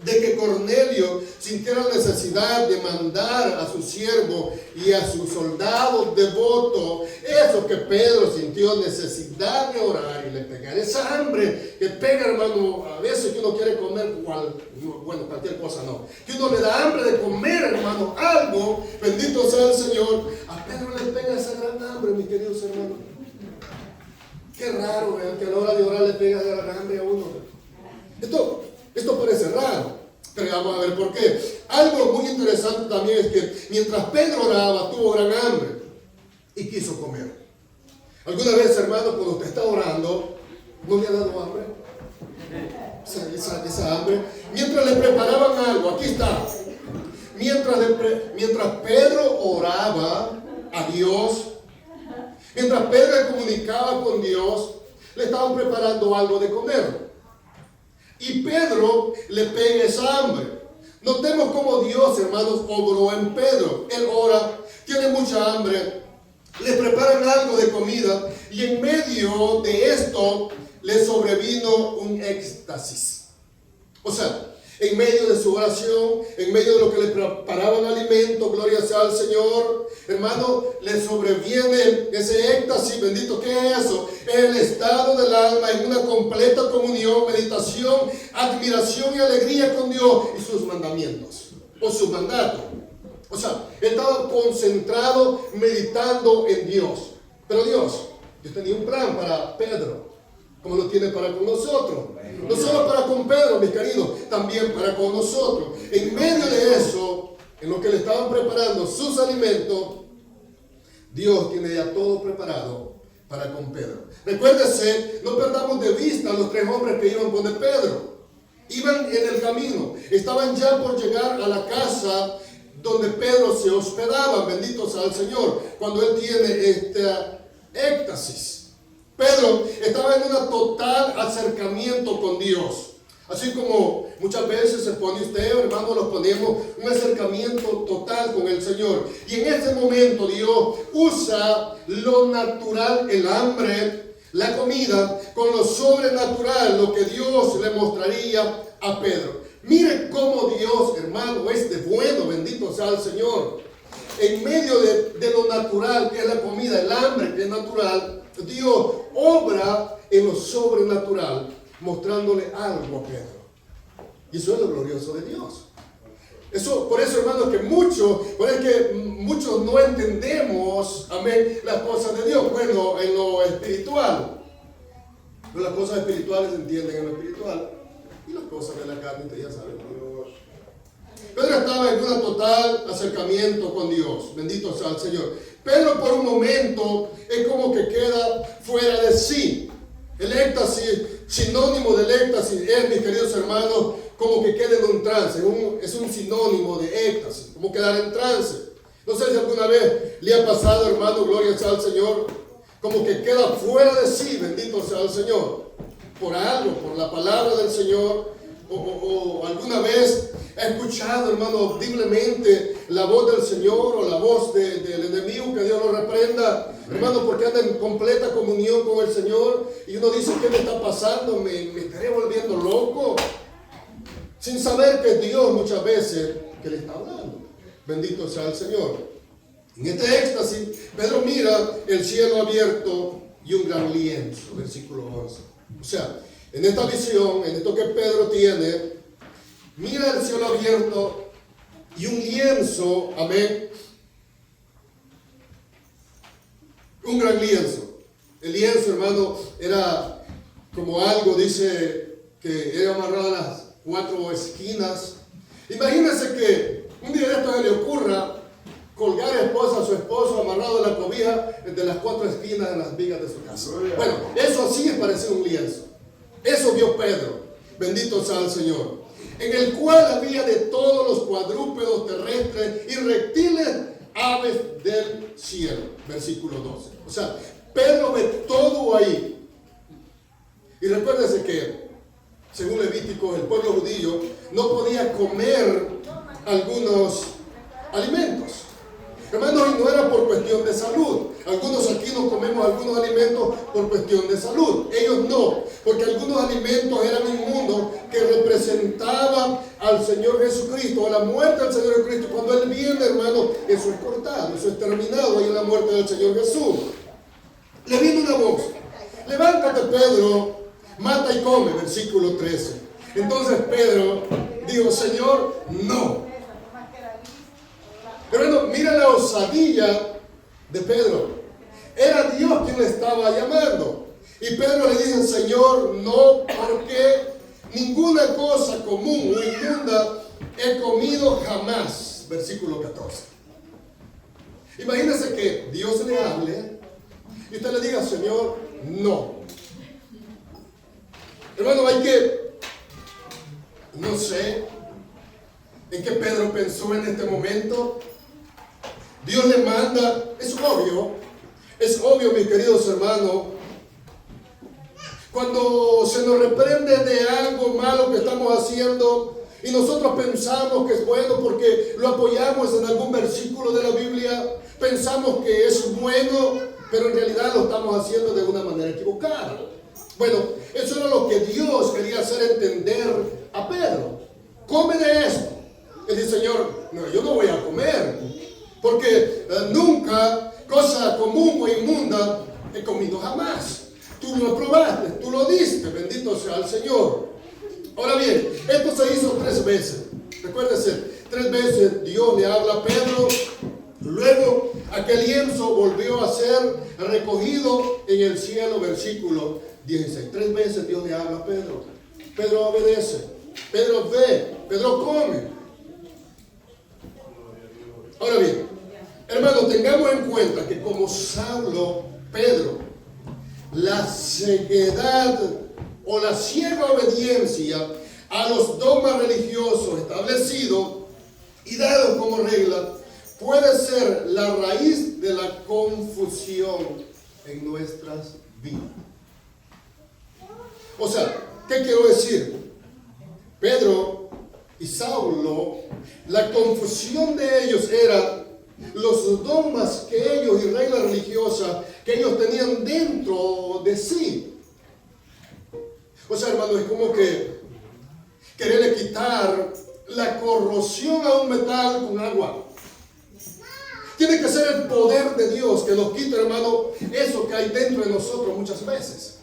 de que Cornelio sintiera la necesidad de mandar a su siervo y a sus soldados devotos, eso que Pedro sintió necesidad de orar y le pegar esa hambre que pega, hermano, a veces que uno quiere comer cualquier cosa, no. Que uno le da hambre de comer, hermano, algo, bendito sea el Señor. A Pedro le pega esa gran hambre, mis queridos hermanos. Qué raro, que a la hora de orar le pega de la hambre a uno. Esto parece raro, pero vamos a ver por qué. Algo muy interesante también es que mientras Pedro oraba, tuvo gran hambre y quiso comer. ¿Alguna vez, hermano, cuando usted está orando, no le ha dado hambre? Esa hambre. Mientras le preparaban algo, aquí está. Mientras Pedro oraba a Dios, mientras Pedro le comunicaba con Dios, le estaban preparando algo de comer. Y Pedro le pega esa hambre. Notemos cómo Dios, hermanos, obró en Pedro. Él ora, tiene mucha hambre, le preparan algo de comida y en medio de esto le sobrevino un éxtasis. O sea, en medio de su oración, en medio de lo que le preparaban alimento, gloria sea al Señor, hermano, le sobreviene ese éxtasis, bendito. ¿Qué es eso? Es el estado del alma en una completa comunión, meditación, admiración y alegría con Dios y sus mandamientos, o su mandato. O sea, él estaba concentrado, meditando en Dios. Pero Dios tenía un plan para Pedro, como lo tiene para con nosotros. No solo para con Pedro, mis queridos, también para con nosotros. En medio de eso, en lo que le estaban preparando sus alimentos, Dios tiene ya todo preparado para con Pedro. Recuérdese, no perdamos de vista a los 3 hombres que iban con Pedro. Iban en el camino, estaban ya por llegar a la casa donde Pedro se hospedaba, bendito sea el Señor, cuando él tiene este éxtasis. Pedro estaba en un total acercamiento con Dios. Así como muchas veces se pone usted, hermano, nos ponemos un acercamiento total con el Señor. Y en ese momento Dios usa lo natural, el hambre, la comida, con lo sobrenatural, lo que Dios le mostraría a Pedro. Mire cómo Dios, hermano, es de bueno, bendito sea el Señor. En medio de lo natural, que es la comida, el hambre, que es natural, Dios obra en lo sobrenatural, mostrándole algo a Pedro. Y eso es lo glorioso de Dios. Por eso, hermanos, que muchos no entendemos, amén, las cosas de Dios. Bueno, en lo espiritual. Pero las cosas espirituales se entienden en lo espiritual. Y las cosas de la carne, ustedes ya saben, Dios. Pedro estaba en un total acercamiento con Dios. Bendito sea el Señor. Pedro por un momento es como que queda fuera de sí. El éxtasis, sinónimo del éxtasis es, mis queridos hermanos, como que queda en un trance. Es un sinónimo de éxtasis, como quedar en trance. No sé si alguna vez le ha pasado, hermano, gloria sea al Señor, como que queda fuera de sí, bendito sea el Señor, por algo, por la palabra del Señor. O alguna vez ha escuchado, hermano, audiblemente la voz del Señor o la voz del enemigo, que Dios lo reprenda, hermano, porque anda en completa comunión con el Señor y uno dice, ¿qué me está pasando? ¿Me estaré volviendo loco? Sin saber que es Dios muchas veces que le está hablando. Bendito sea el Señor. En este éxtasis, Pedro mira el cielo abierto y un gran lienzo, versículo 11. O sea, en esta visión, en esto que Pedro tiene, mira el cielo abierto y un lienzo, amén, un gran lienzo. El lienzo, hermano, era como algo, dice, que era amarrado a las 4 esquinas. Imagínense que un día de esto se le ocurra colgar a su esposo amarrado a la cobija de las 4 esquinas de las vigas de su casa. Bueno, eso sí parece un lienzo. Eso vio Pedro, bendito sea el Señor, en el cual había de todos los cuadrúpedos terrestres y reptiles, aves del cielo, versículo 12. O sea, Pedro ve todo ahí. Y recuérdense que, según Levítico, el pueblo judío no podía comer algunos alimentos. Hermanos, y no era por cuestión de salud. Algunos aquí no comemos algunos alimentos por cuestión de salud. Ellos no, porque algunos alimentos eran inmundos que representaban al Señor Jesucristo, a la muerte del Señor Jesucristo. Cuando Él viene, hermano, eso es cortado, eso es terminado ahí en la muerte del Señor Jesús. Le vino una voz: levántate, Pedro, mata y come, versículo 13. Entonces Pedro dijo, Señor, no. Hermano, mira la osadía de Pedro. Era Dios quien le estaba llamando. Y Pedro le dice, Señor, no, porque ninguna cosa común o inmunda he comido jamás. Versículo 14. Imagínese que Dios le hable y usted le diga, Señor, no. Hermano, hay que, no sé en qué Pedro pensó en este momento. Dios le manda, es obvio, mis queridos hermanos, cuando se nos reprende de algo malo que estamos haciendo y nosotros pensamos que es bueno porque lo apoyamos en algún versículo de la Biblia, pensamos que es bueno, pero en realidad lo estamos haciendo de una manera equivocada. Bueno, eso era lo que Dios quería hacer entender a Pedro. Come de esto. Él dice, Señor, no, yo no voy a comer, porque nunca cosa común o inmunda he comido jamás. Tú lo probaste, tú lo diste, bendito sea el Señor. Ahora bien, esto se hizo 3 veces. Recuérdese, 3 veces Dios le habla a Pedro. Luego aquel lienzo volvió a ser recogido en el cielo, versículo 16. 3 veces Dios le habla a Pedro. Pedro obedece, Pedro ve, Pedro come. Ahora bien, hermanos, tengamos en cuenta que como Saulo, Pedro, la ceguedad o la ciega obediencia a los dogmas religiosos establecidos y dados como regla puede ser la raíz de la confusión en nuestras vidas. O sea, ¿qué quiero decir? Pedro y Saulo, la confusión de ellos era los dogmas que ellos y reglas religiosas que ellos tenían dentro de sí. O sea, hermano, es como que quererle quitar la corrosión a un metal con agua. Tiene que ser el poder de Dios que nos quite, hermano, eso que hay dentro de nosotros muchas veces.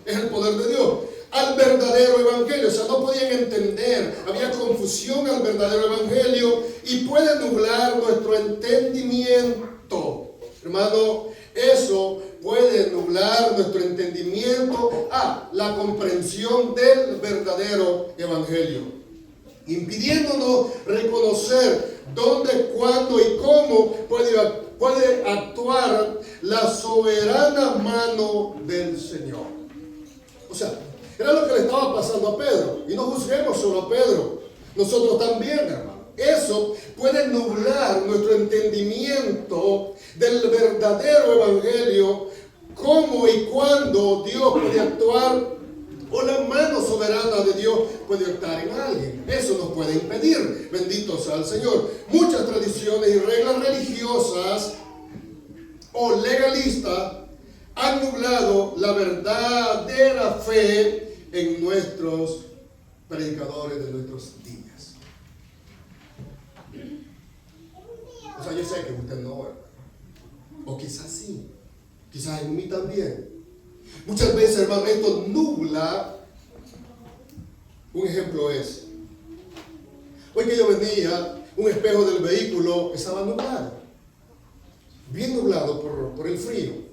Es el poder de Dios. Al verdadero evangelio, o sea, no podían entender, había confusión al verdadero evangelio y puede nublar nuestro entendimiento. Hermano, eso puede nublar nuestro entendimiento a la comprensión del verdadero evangelio, impidiéndonos reconocer dónde, cuándo y cómo puede actuar la soberana mano del Señor. O sea, era lo que le estaba pasando a Pedro. Y no juzguemos solo a Pedro, nosotros también, hermano. Eso puede nublar nuestro entendimiento del verdadero evangelio, cómo y cuándo Dios puede actuar, o la mano soberana de Dios puede actuar en alguien. Eso nos puede impedir, bendito sea el Señor. Muchas tradiciones y reglas religiosas o legalistas han nublado la verdadera fe en nuestros predicadores de nuestros días. O sea, yo sé que usted no, ¿verdad? O quizás sí, quizás en mí también. Muchas veces, hermano, esto nubla. Un ejemplo es, hoy que yo venía, un espejo del vehículo estaba nublado, bien nublado por el frío.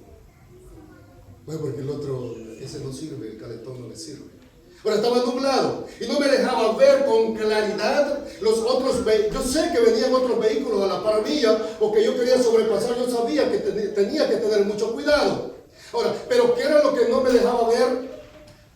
Bueno, porque el otro, ese no sirve, el calentón no le sirve. Ahora estaba nublado y no me dejaba ver con claridad los otros vehículos. Yo sé que venían otros vehículos a la par mía o que yo quería sobrepasar. Yo sabía que tenía que tener mucho cuidado. Ahora, pero ¿qué era lo que no me dejaba ver?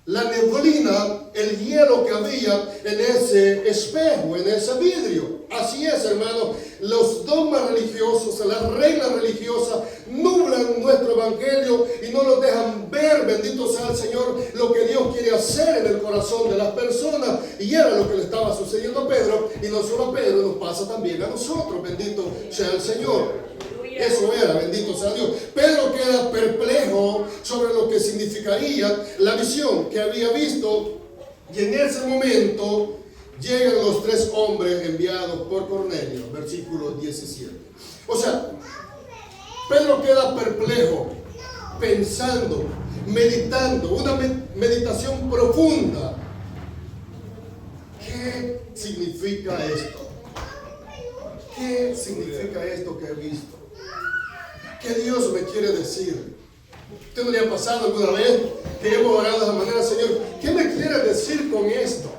La neblina, el hielo que había en ese espejo, en ese vidrio. Así es, hermano. Los dogmas religiosos, las reglas religiosas nublan nuestro evangelio y no nos dejan ver, bendito sea el Señor, lo que Dios quiere hacer en el corazón de las personas. Y era lo que le estaba sucediendo a Pedro, y no solo a Pedro, nos pasa también a nosotros, bendito sea el Señor. Eso era, bendito sea Dios. Pedro queda perplejo sobre lo que significaría la visión que había visto, y en ese momento llegan los 3 hombres enviados por Cornelio, versículo 17. O sea, Pedro queda perplejo, pensando, meditando, una meditación profunda. significa esto? ¿Qué significa esto que he visto? ¿Qué Dios me quiere decir? ¿Usted no le ha pasado alguna vez que hemos orado de esa manera, Señor? ¿Qué me quiere decir con esto?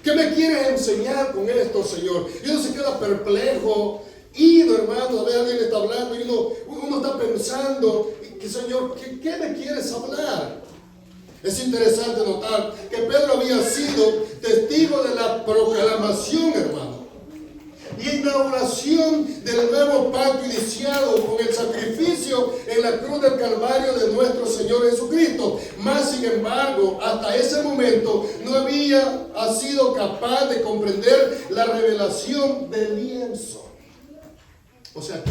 ¿Qué me quieres enseñar con esto, Señor? Y uno se queda perplejo, ido, hermano, a ver, alguien está hablando y uno está pensando, Señor, ¿qué me quieres hablar? Es interesante notar que Pedro había sido testigo de la proclamación, hermano, y inauguración del nuevo pacto iniciado con el sacrificio en la cruz del Calvario de nuestro Señor Jesucristo. Mas, sin embargo, hasta ese momento no había sido capaz de comprender la revelación del lienzo. O sea,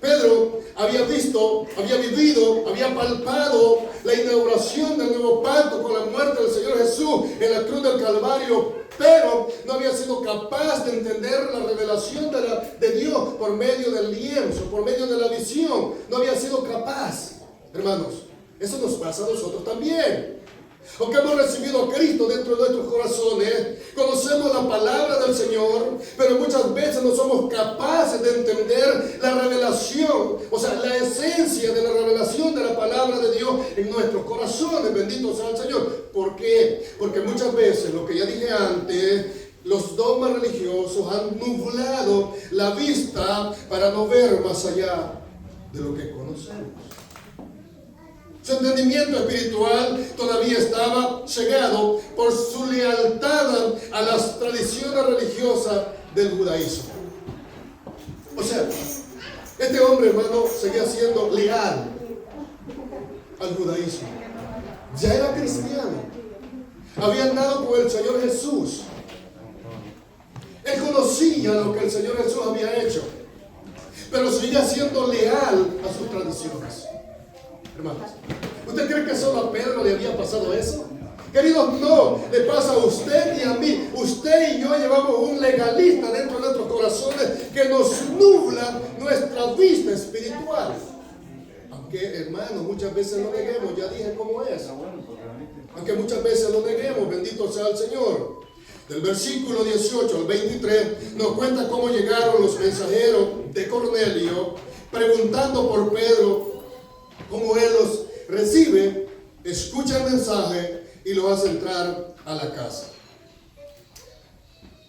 Pedro había visto, había vivido, había palpado la inauguración del nuevo pacto con la muerte del Señor Jesús en la cruz del Calvario, pero no había sido capaz de entender la revelación de Dios por medio del lienzo, por medio de la visión. No había sido capaz. Hermanos, eso nos pasa a nosotros también. Aunque hemos recibido a Cristo dentro de nuestros corazones, conocemos la palabra del Señor, pero muchas veces no somos capaces de entender la revelación, o sea, la esencia de la revelación de la palabra de Dios en nuestros corazones. Bendito sea el Señor. ¿Por qué? Porque muchas veces, lo que ya dije antes, los dogmas religiosos han nublado la vista para no ver más allá de lo que conocemos. Su entendimiento espiritual todavía estaba cegado por su lealtad a las tradiciones religiosas del judaísmo. O sea, este hombre, hermano, seguía siendo leal al judaísmo. Ya era cristiano. Había andado con el Señor Jesús. Él conocía lo que el Señor Jesús había hecho, pero seguía siendo leal a sus tradiciones. Hermanos, ¿usted cree que solo a Pedro le había pasado eso? Queridos, no, le pasa a usted y a mí. Usted y yo llevamos un legalista dentro de nuestros corazones que nos nubla nuestra vista espiritual. Aunque, hermanos, muchas veces lo neguemos, ya dije cómo es. Aunque muchas veces lo neguemos, bendito sea el Señor. Del versículo 18 al 23 nos cuenta cómo llegaron los mensajeros de Cornelio preguntando por Pedro. Como él los recibe, escucha el mensaje y lo hace entrar a la casa.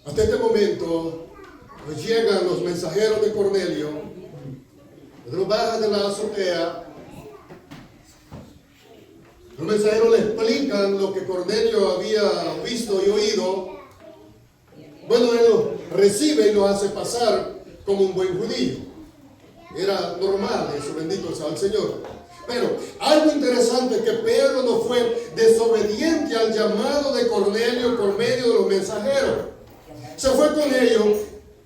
Hasta este momento, pues llegan los mensajeros de Cornelio. Pedro baja de la azotea. Los mensajeros le explican lo que Cornelio había visto y oído. Bueno, él lo recibe y lo hace pasar como un buen judío. Era normal eso, bendito sea el Señor. Pero algo interesante es que Pedro no fue desobediente al llamado de Cornelio por medio de los mensajeros. Se fue con ellos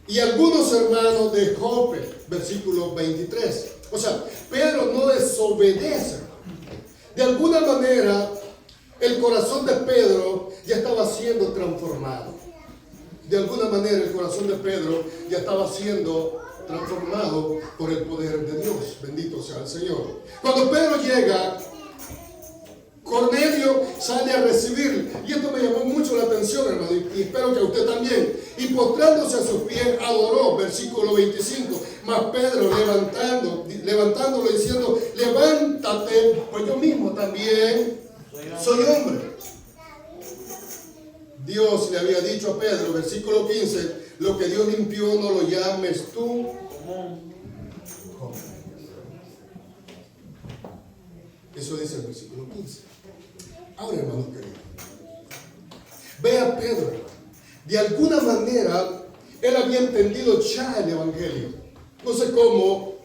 y algunos hermanos de Jope, versículo 23. O sea, Pedro no desobedece. De alguna manera, el corazón de Pedro ya estaba siendo transformado. De alguna manera, el corazón de Pedro ya estaba siendo transformado por el poder de Dios. Bendito sea el Señor. Cuando Pedro llega, Cornelio sale a recibir. Y esto me llamó mucho la atención, hermano, y espero que a usted también. Y postrándose a sus pies, adoró. Versículo 25. Mas Pedro levantándolo diciendo: levántate, pues yo mismo también soy hombre. Dios le había dicho a Pedro, versículo 15: lo que Dios limpió no lo llames tú común. Eso dice el versículo 15. Ahora, hermano querido, vea Pedro. De alguna manera, él había entendido ya el Evangelio. No sé cómo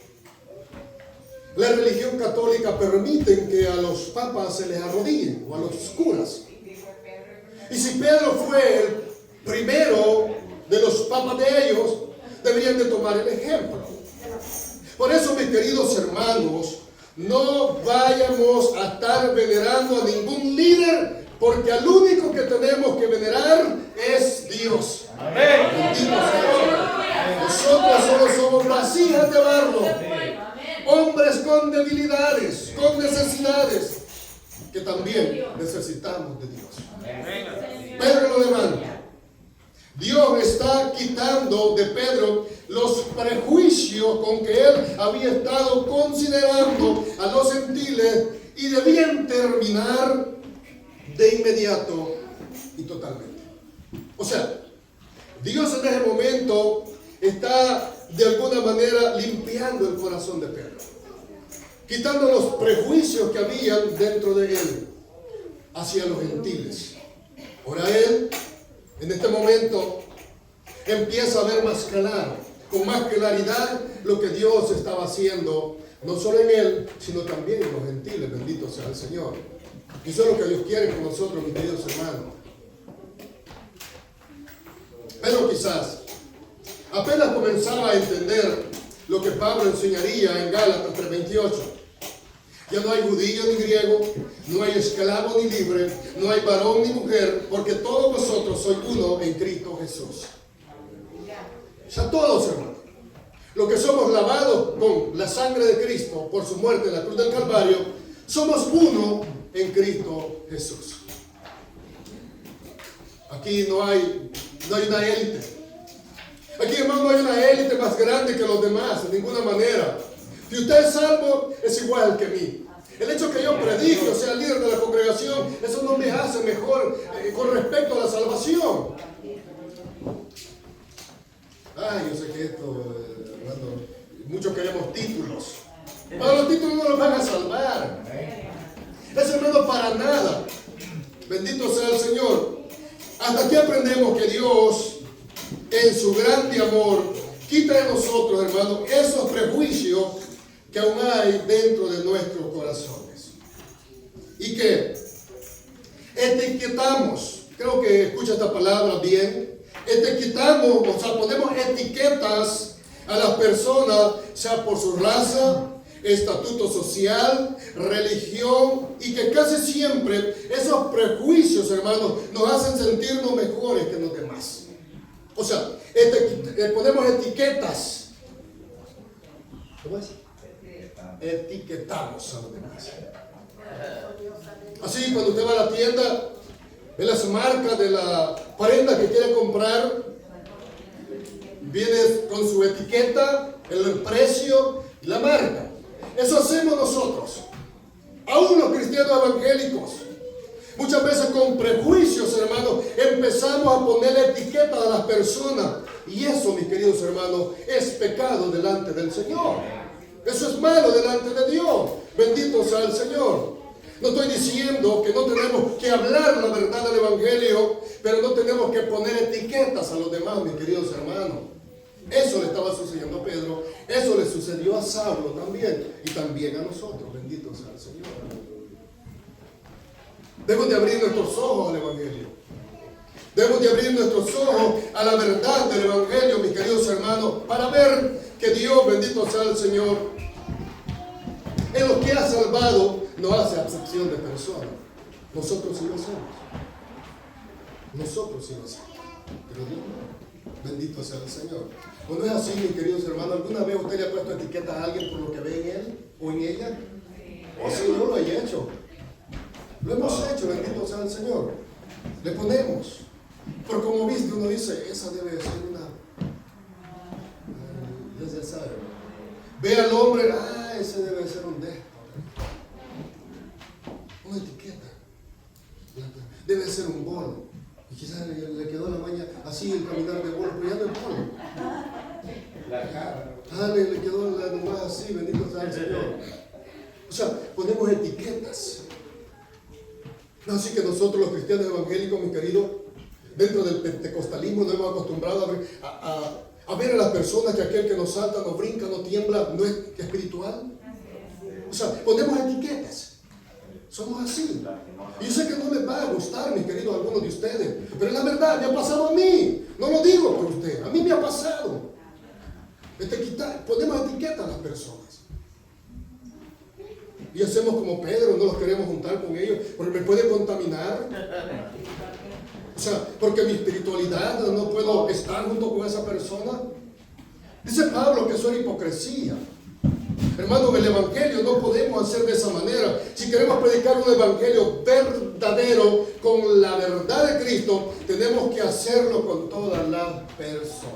la religión católica permite que a los papas se les arrodillen, o a los curas. Y si Pedro fue el primero de los papas de ellos, deberían de tomar el ejemplo. Por eso, mis queridos hermanos, no vayamos a estar venerando a ningún líder, porque al único que tenemos que venerar es Dios. Amén. Nosotros solo somos vasijas de barro, hombres con debilidades, con necesidades, que también necesitamos de Dios. Pedro lo levanta. quitando de Pedro los prejuicios con que él había estado considerando a los gentiles y debían terminar de inmediato y totalmente. O sea, Dios en ese momento está de alguna manera limpiando el corazón de Pedro, quitando los prejuicios que habían dentro de él hacia los gentiles. Ahora él, en este momento, empieza a ver más claro, con más claridad, lo que Dios estaba haciendo, no solo en él, sino también en los gentiles. Bendito sea el Señor. Y eso es lo que Dios quiere con nosotros, mis queridos hermanos. Pero quizás apenas comenzaba a entender lo que Pablo enseñaría en Gálatas 3:28. Ya no hay judío ni griego, no hay esclavo ni libre, no hay varón ni mujer, porque todos vosotros sois uno en Cristo Jesús. O sea, todos, hermanos, los que somos lavados con la sangre de Cristo por su muerte en la cruz del Calvario, somos uno en Cristo Jesús. Aquí no hay una élite. Aquí, hermano, no hay una élite más grande que los demás, de ninguna manera. Si usted es salvo, es igual que mí. El hecho que yo predique o sea líder de la congregación, eso no me hace mejor con respecto a la salvación. Ay, yo sé que esto, hermano, muchos queremos títulos. Pero los títulos no los van a salvar. Eso no es para nada. Bendito sea el Señor. Hasta aquí aprendemos que Dios, en su grande amor, quita de nosotros, hermanos, esos prejuicios que aún hay dentro de nuestros corazones. Y que etiquetamos, creo que escucha esta palabra bien, etiquetamos, o sea, ponemos etiquetas a las personas, sea por su raza, estatuto social, religión, y que casi siempre esos prejuicios, hermanos, nos hacen sentirnos mejores que los demás. O sea, ponemos etiquetas. ¿Cómo es? Etiquetamos a los demás. Así, cuando usted va a la tienda, ve las marcas de la prenda que quiere comprar, viene con su etiqueta, el precio y la marca. Eso hacemos nosotros, aún los cristianos evangélicos. Muchas veces con prejuicios, hermanos, empezamos a poner etiquetas a las personas. Y eso, mis queridos hermanos, es pecado delante del Señor. Eso es malo delante de Dios. Bendito sea el Señor. No estoy diciendo que no tenemos que hablar la verdad del Evangelio, pero no tenemos que poner etiquetas a los demás, mis queridos hermanos. Eso le estaba sucediendo a Pedro, eso le sucedió a Saulo también, y también a nosotros. Bendito sea el Señor. Debemos de abrir nuestros ojos al Evangelio. Debemos de abrir nuestros ojos a la verdad del Evangelio, mis queridos hermanos, para ver que Dios, bendito sea el Señor, en lo que ha salvado, no hace acepción de personas. Nosotros sí lo hacemos. Nosotros sí lo hacemos. Pero Dios no. Bendito sea el Señor. ¿O no es así, mis queridos hermanos? ¿Alguna vez usted le ha puesto etiqueta a alguien por lo que ve en él o en ella? O si no lo he hecho. Lo hemos hecho, bendito sea el Señor. Le ponemos. Pero como viste, uno dice, esa debe ser una... ya se sabe. Ve al hombre, ese debe ser un déspota. Una etiqueta. Debe ser un bolo. Y quizás le quedó la maña así el caminar de bolo, pero ya no es bolo. La cara. Le quedó la nomás así, bendito sea el Señor. O sea, ponemos etiquetas. Así que nosotros los cristianos evangélicos, mis queridos, dentro del pentecostalismo nos hemos acostumbrado a ver a las personas que aquel que nos salta, nos brinca, nos tiembla, no es espiritual. O sea, ponemos etiquetas. Somos así. Y yo sé que no les va a gustar, mis queridos, a algunos de ustedes, pero es la verdad, me ha pasado a mí. No lo digo por usted, a mí me ha pasado. Ponemos etiquetas a las personas. Y hacemos como Pedro, no los queremos juntar con ellos, porque me puede contaminar. O sea, porque mi espiritualidad no puedo estar junto con esa persona. Dice Pablo que eso es hipocresía. Hermano, el evangelio no podemos hacer de esa manera. Si queremos predicar un evangelio verdadero con la verdad de Cristo, tenemos que hacerlo con todas las personas.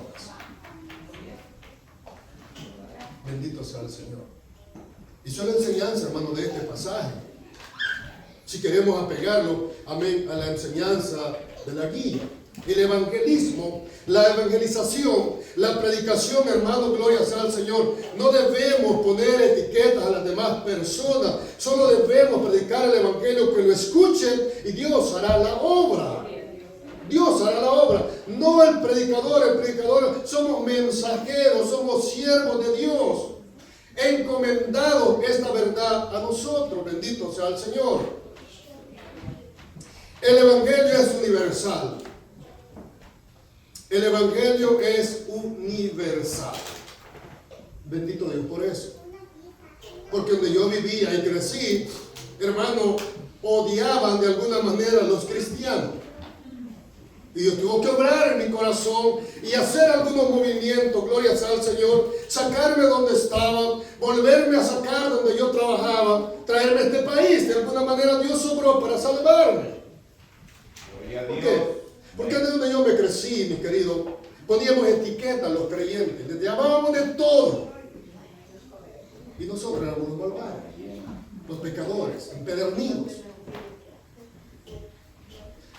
Bendito sea el Señor. Y eso es la enseñanza, hermano, de este pasaje. Si queremos apegarlo, amén, a la enseñanza de la guía. El evangelismo, la evangelización, la predicación, hermano, gloria sea al Señor. No debemos poner etiquetas a las demás personas. Solo debemos predicar el evangelio, que lo escuchen y Dios hará la obra. Dios hará la obra. No el predicador somos mensajeros, somos siervos de Dios. Encomendado esta verdad a nosotros. Bendito sea el Señor. El evangelio es universal. El evangelio es universal. Bendito Dios por eso. Porque donde yo vivía y crecí, hermano, odiaban de alguna manera a los cristianos. Y Dios tuvo que obrar en mi corazón y hacer algunos movimientos, gloria sea al Señor, sacarme donde estaba, volverme a sacar donde yo trabajaba, traerme a este país. De alguna manera Dios obró para salvarme. ¿Por qué? Porque desde donde yo me crecí, mi querido, poníamos etiquetas a los creyentes, les llamábamos de todo. Y nosotros éramos los malvados, los pecadores, empedernidos.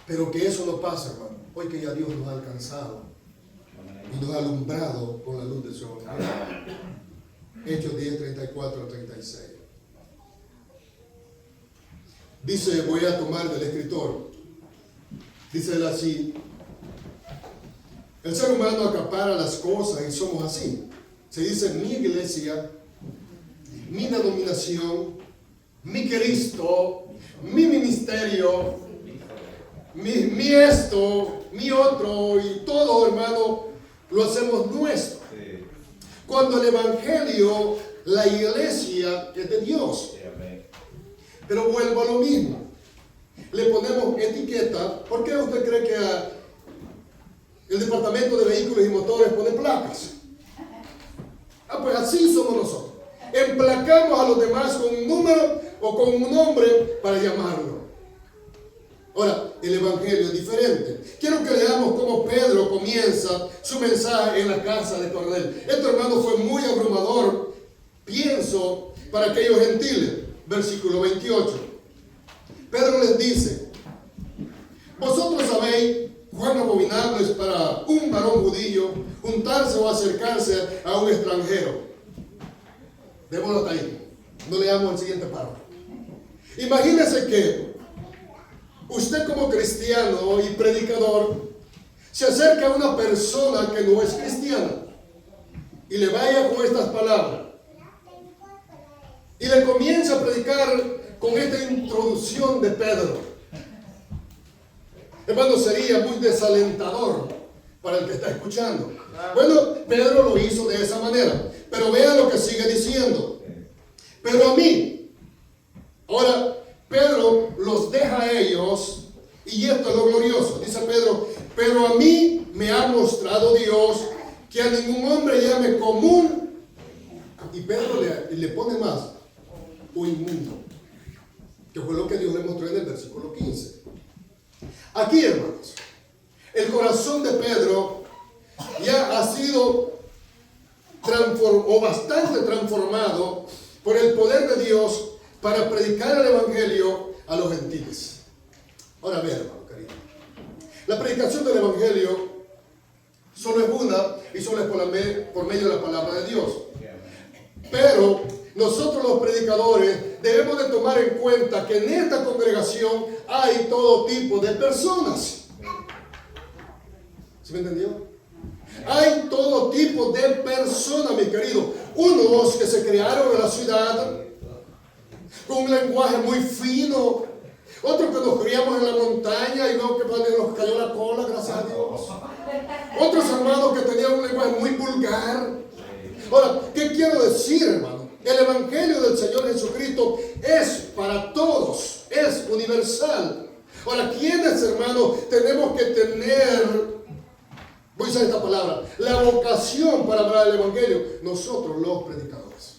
Pero que eso no pasa, hermano. Hoy que ya Dios nos ha alcanzado y nos ha alumbrado con la luz de su evangelio. Hechos 10, 34 al 36. Dice, voy a tomar del escritor. Dice él así: el ser humano acapara las cosas y somos así. Se dice mi iglesia, mi denominación, mi Cristo, mi ministerio, mi esto, mi otro, y todo, hermano, lo hacemos nuestro. Cuando el evangelio, la iglesia es de Dios. Pero vuelvo a lo mismo. Le ponemos etiqueta. ¿Por qué usted cree que el departamento de vehículos y motores pone placas? Pues así somos nosotros. Emplacamos a los demás con un número o con un nombre para llamarlo. Ahora, el evangelio es diferente. Quiero que leamos cómo Pedro comienza su mensaje en la casa de Cornelio. Esto, hermano, fue muy abrumador, pienso, para aquellos gentiles. Versículo 28. Pedro les dice: vosotros sabéis cuán abominable es para un varón judío juntarse o acercarse a un extranjero. Démoslo hasta ahí. No leamos el siguiente párrafo. Imagínense que usted, como cristiano y predicador, se acerca a una persona que no es cristiana y le vaya con estas palabras y le comienza a predicar con esta introducción de Pedro. Hermano, sería muy desalentador para el que está escuchando. Bueno, Pedro lo hizo de esa manera, pero vean lo que sigue diciendo. Pero a mí, ahora Pedro los deja a ellos, y esto es lo glorioso. Dice Pedro: pero a mí me ha mostrado Dios que a ningún hombre llame común, y Pedro le pone más, o inmundo, que fue lo que Dios le mostró en el versículo 15. Aquí, hermanos, el corazón de Pedro ya ha sido bastante transformado por el poder de Dios para predicar el evangelio a los gentiles. Ahora vean, hermano querido, la predicación del evangelio solo es una, y solo es por medio de la palabra de Dios. Pero nosotros, los predicadores, debemos de tomar en cuenta que en esta congregación hay todo tipo de personas. ¿Sí me entendió? Hay todo tipo de personas, mi querido. Unos que se criaron en la ciudad con un lenguaje muy fino. Otros que nos criamos en la montaña y vemos que nos cayó la cola, gracias a Dios. Otros hermanos que tenían un lenguaje muy vulgar. Ahora, ¿qué quiero decir, hermano? El evangelio del Señor Jesucristo es para todos, es universal. Ahora, ¿quiénes, hermano, tenemos que tener, voy a usar esta palabra, la vocación para hablar del evangelio? Nosotros, los predicadores.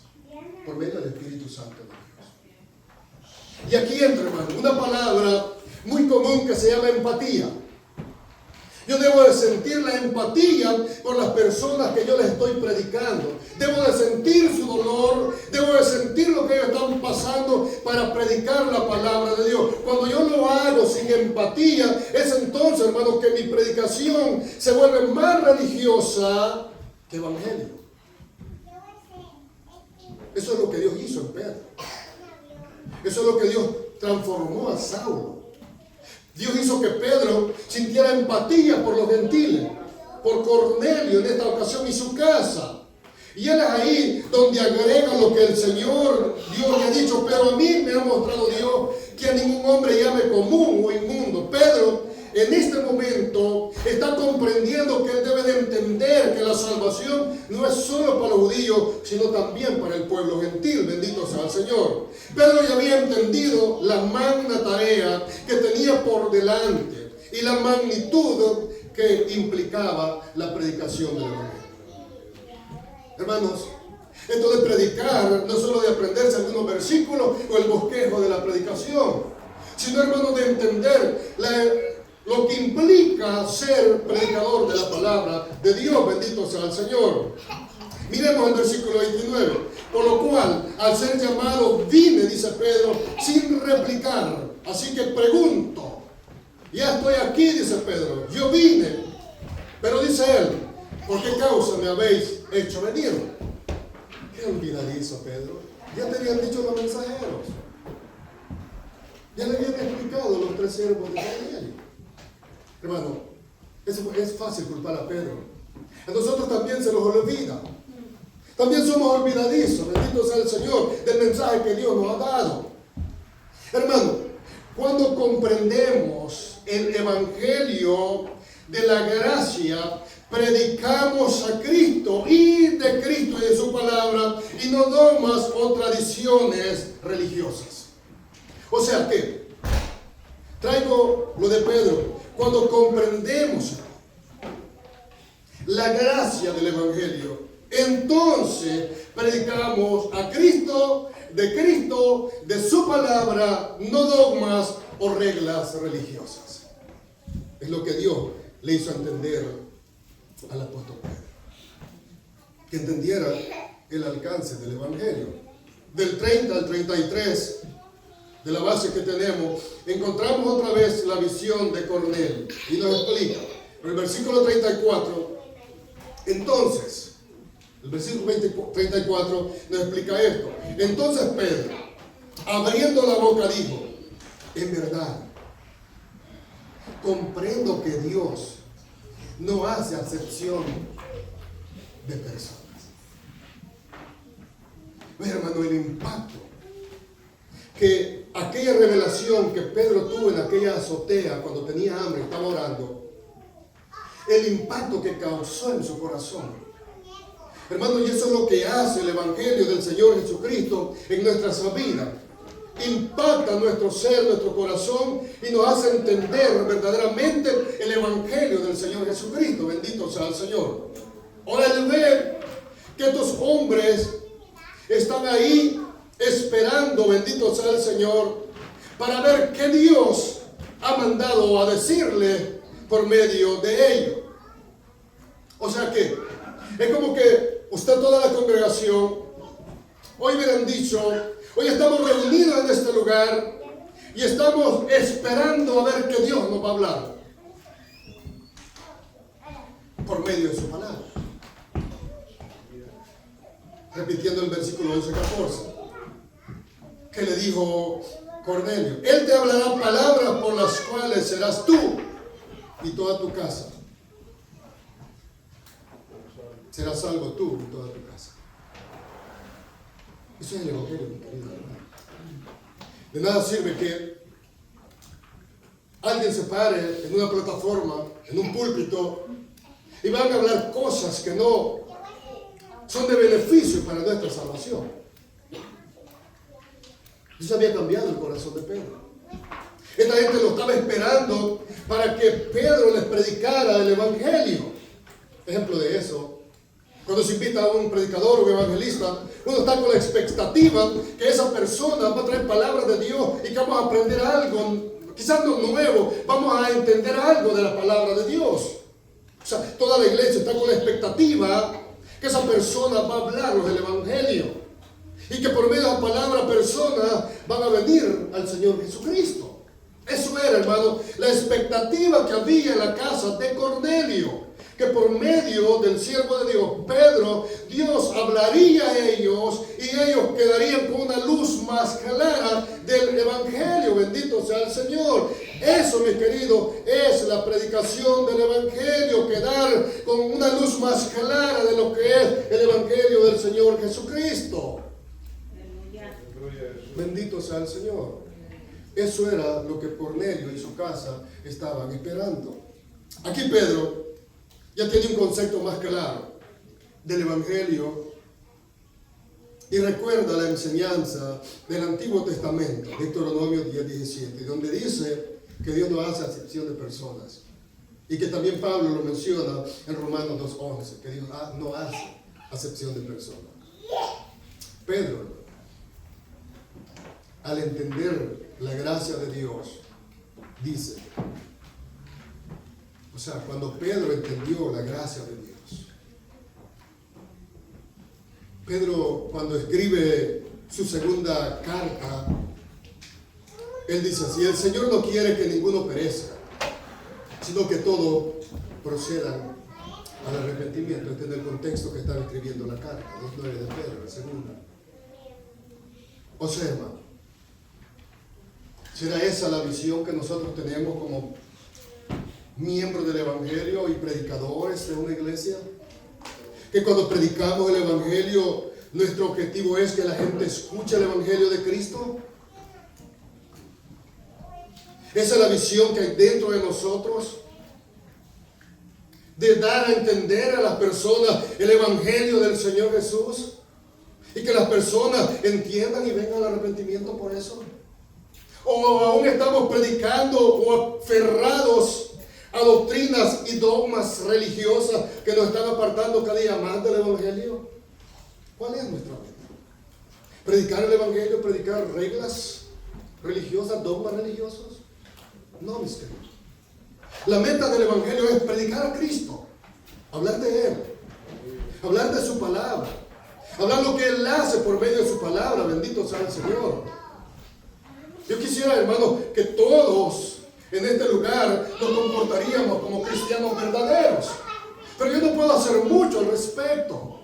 por medio del Espíritu Santo de Dios. Y aquí entra, hermano, una palabra muy común que se llama empatía. Yo debo de sentir la empatía por las personas que yo les estoy predicando. Debo de sentir su dolor, debo de sentir lo que ellos están pasando para predicar la palabra de Dios. Cuando yo lo hago sin empatía, es entonces, hermano, que mi predicación se vuelve más religiosa que evangelio. Eso es lo que Dios hizo en Pedro. Eso es lo que Dios transformó a Saulo. Dios hizo que Pedro sintiera empatía por los gentiles, por Cornelio en esta ocasión y su casa. Y él es ahí donde agrega lo que el Señor Dios le ha dicho, pero a mí me ha mostrado Dios que a ningún hombre llame común o inmundo. Pedro en este momento está comprendiendo que él debe de entender que la salvación no es solo para los judíos, sino también para el pueblo gentil. Bendito sea el Señor. Pedro ya había entendido la magna tarea que tenía por delante y la magnitud que implicaba la predicación del Evangelio. Hermanos, esto de predicar no es solo de aprenderse algunos versículos o el bosquejo de la predicación, sino, hermanos, de entender lo que implica ser predicador de la palabra de Dios. Bendito sea el Señor. Miremos el versículo 29. Por lo cual, al ser llamado, vine, dice Pedro, sin replicar. Así que pregunto, ya estoy aquí, dice Pedro, yo vine. Pero dice él, ¿por qué causa me habéis hecho venir? Qué olvidadizo, Pedro. Ya te habían dicho los mensajeros. Ya le habían explicado los 3 siervos de Daniel. Hermano, es fácil culpar a Pedro. A nosotros también se nos olvida. También somos olvidadizos, bendito sea el Señor, del mensaje que Dios nos ha dado. Hermano, cuando comprendemos el Evangelio de la gracia, predicamos a Cristo y de Cristo y de su palabra, y no dogmas o tradiciones religiosas. O sea que, traigo lo de Pedro, cuando comprendemos la gracia del Evangelio, entonces predicamos a Cristo, de su palabra, no dogmas o reglas religiosas. Es lo que Dios le hizo entender al apóstol Pedro. Que entendiera el alcance del Evangelio. Del 30 al 33, de la base que tenemos, encontramos otra vez la visión de Cornelio. Y nos explica. En el versículo 34, entonces, el versículo 34 nos explica esto. Entonces Pedro, abriendo la boca, dijo, en verdad, comprendo que Dios no hace acepción de personas. Ve, hermano, el impacto que aquella revelación que Pedro tuvo en aquella azotea cuando tenía hambre, estaba orando, el impacto que causó en su corazón. Hermano, y eso es lo que hace el Evangelio del Señor Jesucristo en nuestras vidas. Impacta nuestro ser, nuestro corazón y nos hace entender verdaderamente el Evangelio del Señor Jesucristo. Bendito sea el Señor. Ahora, el ver que estos hombres están ahí esperando, bendito sea el Señor, para ver qué Dios ha mandado a decirle por medio de ellos. O sea que es como que usted, toda la congregación, hoy hubieran dicho, hoy estamos reunidos en este lugar y estamos esperando a ver qué Dios nos va a hablar por medio de su palabra. Repitiendo el versículo 11-14, que le dijo Cornelio, Él te hablará palabras por las cuales serás tú y toda tu casa. Serás salvo tú y toda tu casa. Eso es el Evangelio, mi querido hermano. De nada sirve que alguien se pare en una plataforma, en un púlpito, y van a hablar cosas que no son de beneficio para nuestra salvación. Eso había cambiado el corazón de Pedro. Esta gente lo estaba esperando para que Pedro les predicara el Evangelio. Ejemplo de eso, Cuando se invita a un predicador o un evangelista, uno está con la expectativa que esa persona va a traer palabras de Dios y que vamos a aprender algo, quizás no nuevo, vamos a entender algo de la palabra de Dios. O sea, toda la iglesia está con la expectativa que esa persona va a hablarnos del evangelio y que por medio de la palabra personas van a venir al Señor Jesucristo. Eso era, hermano, la expectativa que había en la casa de Cornelio. Que por medio del siervo de Dios, Pedro, Dios hablaría a ellos y ellos quedarían con una luz más clara del evangelio. Bendito sea el Señor. Eso, mis queridos, es la predicación del evangelio, quedar con una luz más clara de lo que es el evangelio del Señor Jesucristo. Bendito sea el Señor. Eso era lo que Cornelio y su casa estaban esperando. Aquí Pedro ya tiene un concepto más claro del evangelio y recuerda la enseñanza del Antiguo Testamento, Deuteronomio 10:17, donde dice que Dios no hace acepción de personas, y que también Pablo lo menciona en Romanos 2:11, que Dios no hace acepción de personas. Pedro, al entender la gracia de Dios, dice, o sea, cuando Pedro entendió la gracia de Dios, Pedro, cuando escribe su segunda carta, él dice así: el Señor no quiere que ninguno perezca, sino que todos procedan al arrepentimiento. Este es el contexto que estaba escribiendo la carta, 2:9 de Pedro, la segunda. O sea, hermano, ¿será esa la visión que nosotros tenemos como miembros del evangelio y predicadores de una iglesia? Que cuando predicamos el evangelio, nuestro objetivo es que la gente escuche el evangelio de Cristo. Esa es la visión que hay dentro de nosotros, de dar a entender a las personas el evangelio del Señor Jesús y que las personas entiendan y vengan al arrepentimiento por eso. O aún estamos predicando o aferrados a doctrinas y dogmas religiosas que nos están apartando cada día más del evangelio. ¿Cuál es nuestra meta? ¿Predicar el evangelio? ¿Predicar reglas religiosas, dogmas religiosos? No, mis queridos. La meta del evangelio es predicar a Cristo, hablar de Él, hablar de su palabra, hablar lo que Él hace por medio de su palabra. Bendito sea el Señor. Yo quisiera, hermano, que todos en este lugar nos comportaríamos como cristianos verdaderos. Pero yo no puedo hacer mucho al respecto.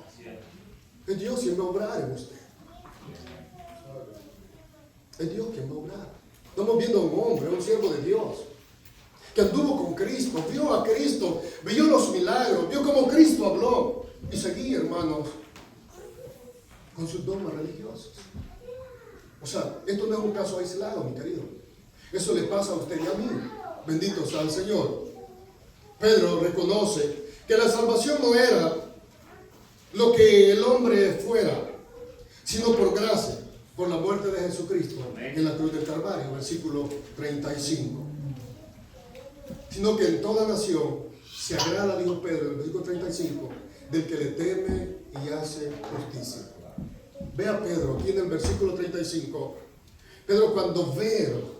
Es Dios quien va a obrar en usted. Es Dios quien va a obrar. Estamos viendo a un hombre, un siervo de Dios, que anduvo con Cristo, vio a Cristo, vio los milagros, vio cómo Cristo habló. Y seguía, hermanos, con sus dogmas religiosos. O sea, esto no es un caso aislado, mi querido. Eso le pasa a usted y a mí. Bendito sea el Señor. Pedro reconoce que la salvación no era lo que el hombre fuera, sino por gracia, por la muerte de Jesucristo en la cruz del Calvario, versículo 35. Sino que en toda nación se agrada, dijo Pedro, en el versículo 35, del que le teme y hace justicia. Vea Pedro, aquí en el versículo 35, Pedro cuando ve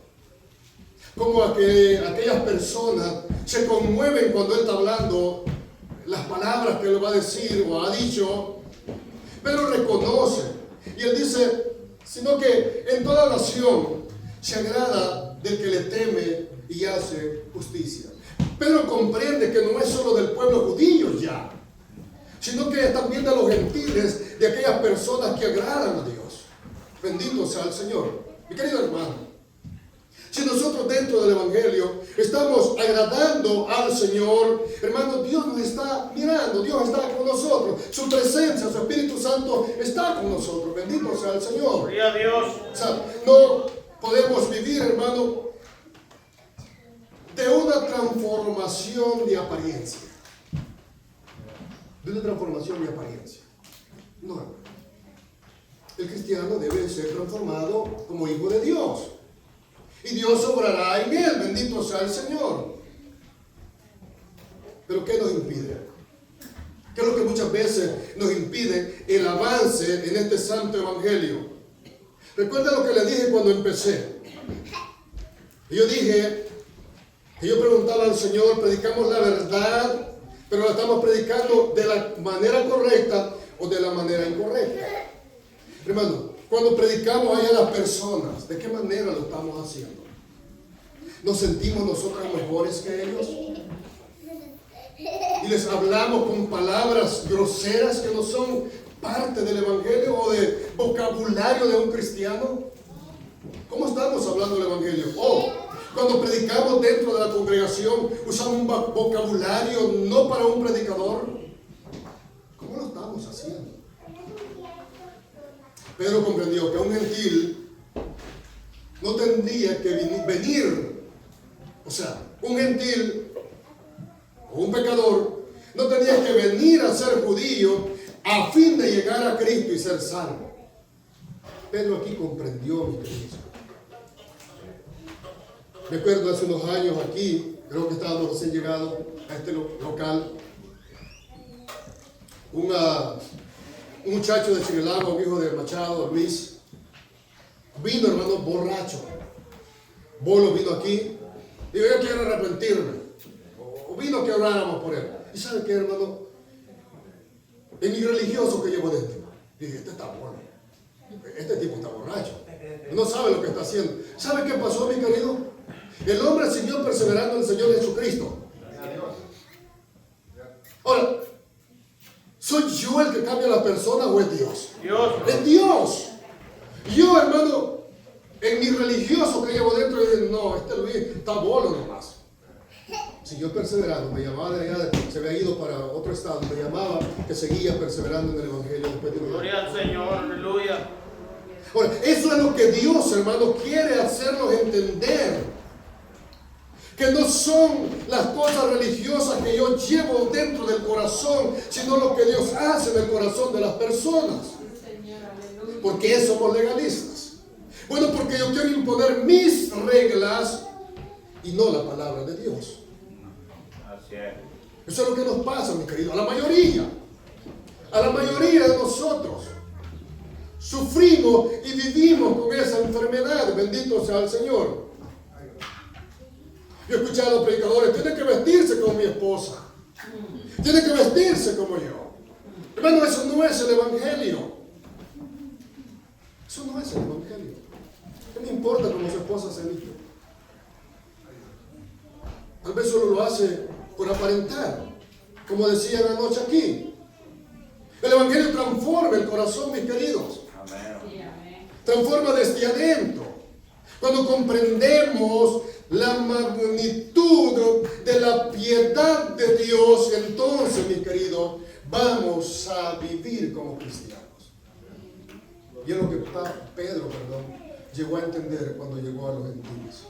como aquellas personas se conmueven cuando él está hablando las palabras que él va a decir o ha dicho, Pedro reconoce y él dice, sino que en toda nación se agrada del que le teme y hace justicia. Pedro comprende que no es solo del pueblo judío ya, sino que es también de los gentiles, de aquellas personas que agradan a Dios. Bendito sea el Señor. Mi querido hermano, si nosotros dentro del evangelio estamos agradando al Señor, hermano, Dios nos está mirando, Dios está con nosotros, su presencia, su Espíritu Santo está con nosotros. Bendito sea el Señor. Gloria a Dios. O sea, no podemos vivir, hermano, de una transformación de apariencia. De una transformación de apariencia. No. El cristiano debe ser transformado como hijo de Dios. Y Dios obrará en él. Bendito sea el Señor. Pero ¿qué nos impide? ¿Qué es lo que muchas veces nos impide el avance en este santo evangelio? Recuerda lo que le dije cuando empecé. Yo dije que yo preguntaba al Señor, predicamos la verdad, pero la estamos predicando de la manera correcta o de la manera incorrecta. Hermano, cuando predicamos ahí a las personas, ¿de qué manera lo estamos haciendo? ¿Nos sentimos nosotros mejores que ellos? Y les hablamos con palabras groseras que no son parte del evangelio o de vocabulario de un cristiano. ¿Cómo estamos hablando del evangelio? Cuando predicamos dentro de la congregación, usamos un vocabulario no para un predicador. ¿Cómo lo estamos haciendo? Pedro comprendió que un gentil no tendría que venir, o sea, un gentil o un pecador no tendría que venir a ser judío a fin de llegar a Cristo y ser salvo. Pedro aquí comprendió, mi querido. Recuerdo hace unos años aquí, creo que estábamos recién llegados a este local, un muchacho de Chirelagua, un hijo de Machado, Luis, vino, hermano, borracho. Bolo vino aquí, y yo quiero arrepentirme. O vino que oráramos por él. ¿Y sabe qué, hermano? En mi religioso que llevo dentro, dije, este está bueno. Este tipo está borracho. No sabe lo que está haciendo. ¿Sabe qué pasó, mi querido? El hombre siguió perseverando en el Señor Jesucristo. Ahora, ¿soy yo el que cambia a la persona o es Dios? Es Dios. Yo, hermano, en mi religioso que llevo dentro, dije, no, este Luis está bolo nomás. Siguió perseverando, me llamaba de allá, se había ido para otro estado, me llamaba que seguía perseverando en el evangelio después de Gloria al Señor, aleluya. Ahora, eso es lo que Dios, hermano, quiere hacernos entender. Que no son las cosas religiosas que yo llevo dentro del corazón, sino lo que Dios hace en el corazón de las personas. ¿Por qué somos legalistas? Bueno, porque yo quiero imponer mis reglas y no la palabra de Dios. Así es. Eso es lo que nos pasa, mi querido, a la mayoría de nosotros. Sufrimos y vivimos con esa enfermedad, bendito sea el Señor. Yo he escuchado a los predicadores, tiene que vestirse como mi esposa, tiene que vestirse como yo. Hermano, eso no es el evangelio. Eso no es el evangelio. ¿Qué me importa cómo su esposa se viste? Tal vez solo lo hace por aparentar, como decía anoche aquí. El evangelio transforma el corazón, mis queridos. Amén. Transforma desde adentro. Cuando comprendemos la magnitud de la piedad de Dios, entonces, mi querido, vamos a vivir como cristianos. Y es lo que Pedro, llegó a entender cuando llegó a los gentiles.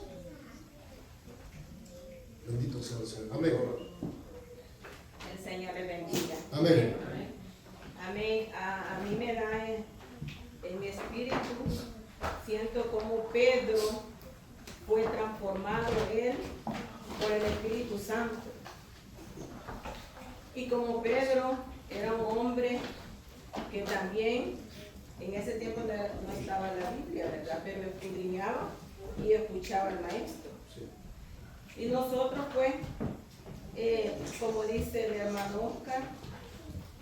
Bendito sea el Señor. Amén. El Señor le bendiga. Amén. Amén. A mí me da en mi espíritu, siento como Pedro fue transformado él por el Espíritu Santo. Y como Pedro era un hombre que también en ese tiempo no estaba en la Biblia, ¿verdad? Pero escudriñaba y escuchaba al maestro. Y nosotros pues, como dice el hermano Oscar,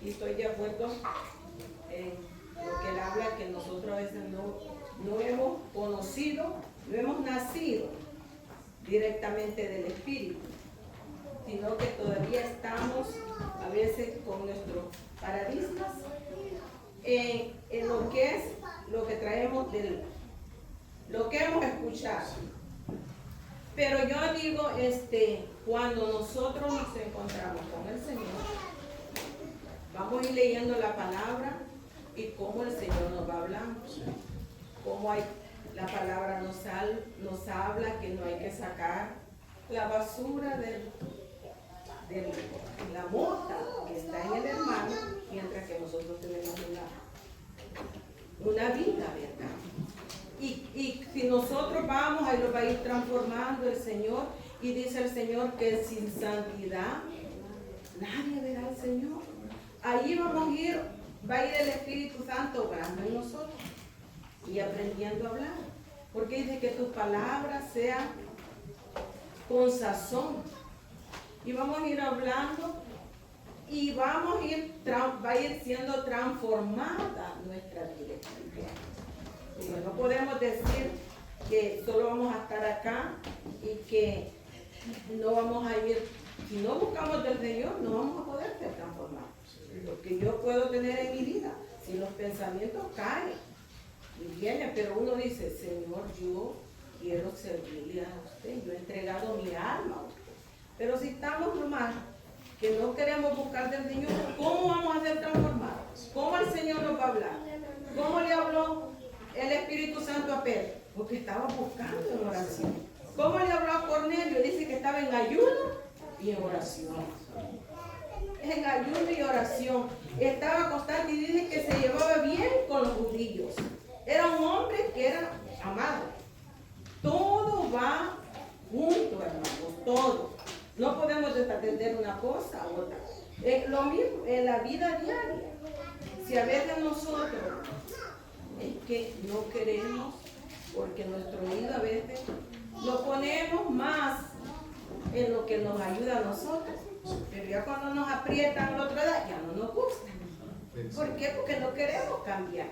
y estoy de acuerdo en lo que él habla, que nosotros a veces no hemos conocido, no hemos nacido directamente del Espíritu, sino que todavía estamos a veces con nuestros paradigmas en lo que es lo que traemos de lo que hemos escuchado. Pero yo digo, cuando nosotros nos encontramos con el Señor, vamos a ir leyendo la palabra y cómo el Señor nos va hablando. Cómo la palabra nos habla que no hay que sacar la basura de la mota que está en el hermano, mientras que nosotros tenemos una vida, ¿verdad? Y si nosotros vamos, ahí lo va a ir transformando el Señor. Y dice el Señor que sin santidad nadie verá al Señor. ahí va a ir el Espíritu Santo obrando en nosotros y aprendiendo a hablar. Porque dice que tus palabras sean con sazón. Y vamos a ir hablando y va a ir siendo transformada nuestra vida espiritual. Digo, no podemos decir que solo vamos a estar acá y que no vamos a ir, si no buscamos del Señor, no vamos a poder ser transformados. Lo que yo puedo tener en mi vida, si los pensamientos caen y vienen, pero uno dice, Señor, yo quiero servirle a usted, yo he entregado mi alma a usted. Pero si estamos nomás que no queremos buscar del Señor, ¿cómo vamos a ser transformados? ¿Cómo el Señor nos va a hablar? ¿Cómo le habló el Espíritu Santo a Pedro? Porque estaba buscando en oración. ¿Cómo le habló a Cornelio? Dice que estaba en ayuno y en oración. En ayuno y oración. Estaba constante y dice que se llevaba bien con los judíos. Era un hombre que era amado. Todo va junto, hermanos, todo. No podemos desatender una cosa a otra. Lo mismo en la vida diaria. Si a veces nosotros es que no queremos, porque nuestro oído a veces lo ponemos más en lo que nos ayuda a nosotros. Pero ya cuando nos aprietan la otra edad, ya no nos gusta. ¿Por qué? Porque no queremos cambiar.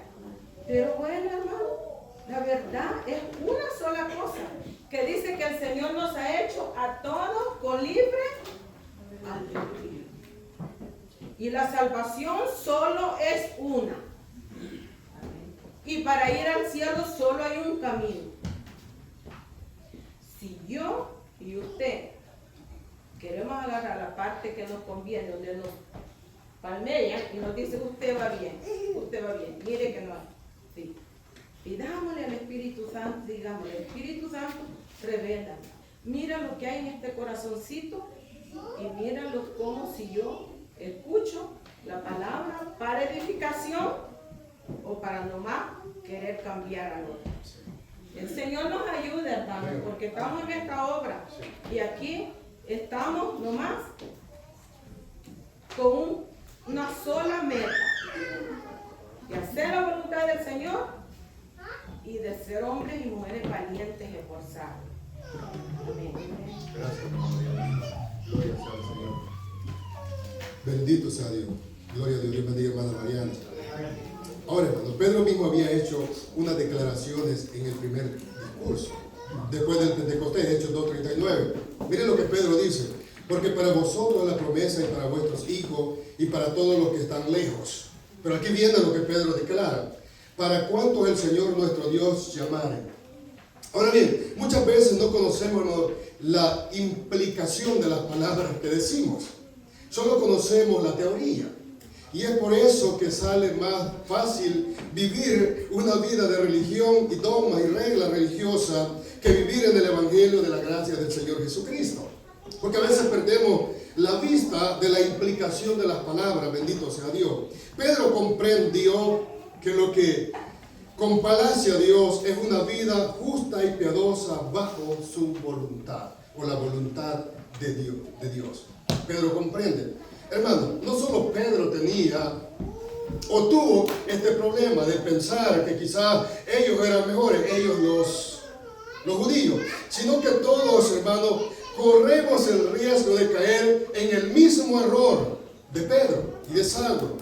Pero bueno, hermano, la verdad es una sola cosa, que dice que el Señor nos ha hecho a todos con libre albedrío. Y la salvación solo es una. Y para ir al cielo solo hay un camino. Si yo y usted queremos agarrar la parte que nos conviene, donde nos palmean y nos dice, usted va bien, mire que no hay. Sí. Pidámosle al Espíritu Santo, digámosle, Espíritu Santo, revela. Mira lo que hay en este corazoncito y míralo como si yo escucho la palabra para edificación o para nomás querer cambiar a otro. El Señor nos ayuda, hermanos, porque estamos en esta obra y aquí estamos nomás con una sola meta, de hacer la voluntad del Señor y de ser hombres y mujeres valientes y esforzados. Amén. Gracias, hermano. Gloria sea al Señor. Bendito sea Dios. Gloria a Dios. Dios bendiga, hermana Mariana. Ahora, hermano, Pedro mismo había hecho unas declaraciones en el primer discurso, después del Pentecostés, Hechos 2:39. Miren lo que Pedro dice: porque para vosotros la promesa y para vuestros hijos y para todos los que están lejos. Pero aquí viene lo que Pedro declara: para cuantos el Señor nuestro Dios llamare. Ahora bien, muchas veces no conocemos, hermano, la implicación de las palabras que decimos. Solo conocemos la teoría. Y es por eso que sale más fácil vivir una vida de religión y dogma y regla religiosa que vivir en el Evangelio de la gracia del Señor Jesucristo. Porque a veces perdemos la vista de la implicación de las palabras, bendito sea Dios. Pedro comprendió que lo que complace a Dios es una vida justa y piadosa bajo su voluntad, o la voluntad de Dios. Pedro comprende. Hermano, no solo Pedro tenía o tuvo este problema de pensar que quizás ellos eran mejores, ellos los judíos, sino que todos, hermanos, corremos el riesgo de caer en el mismo error de Pedro y de Saulo.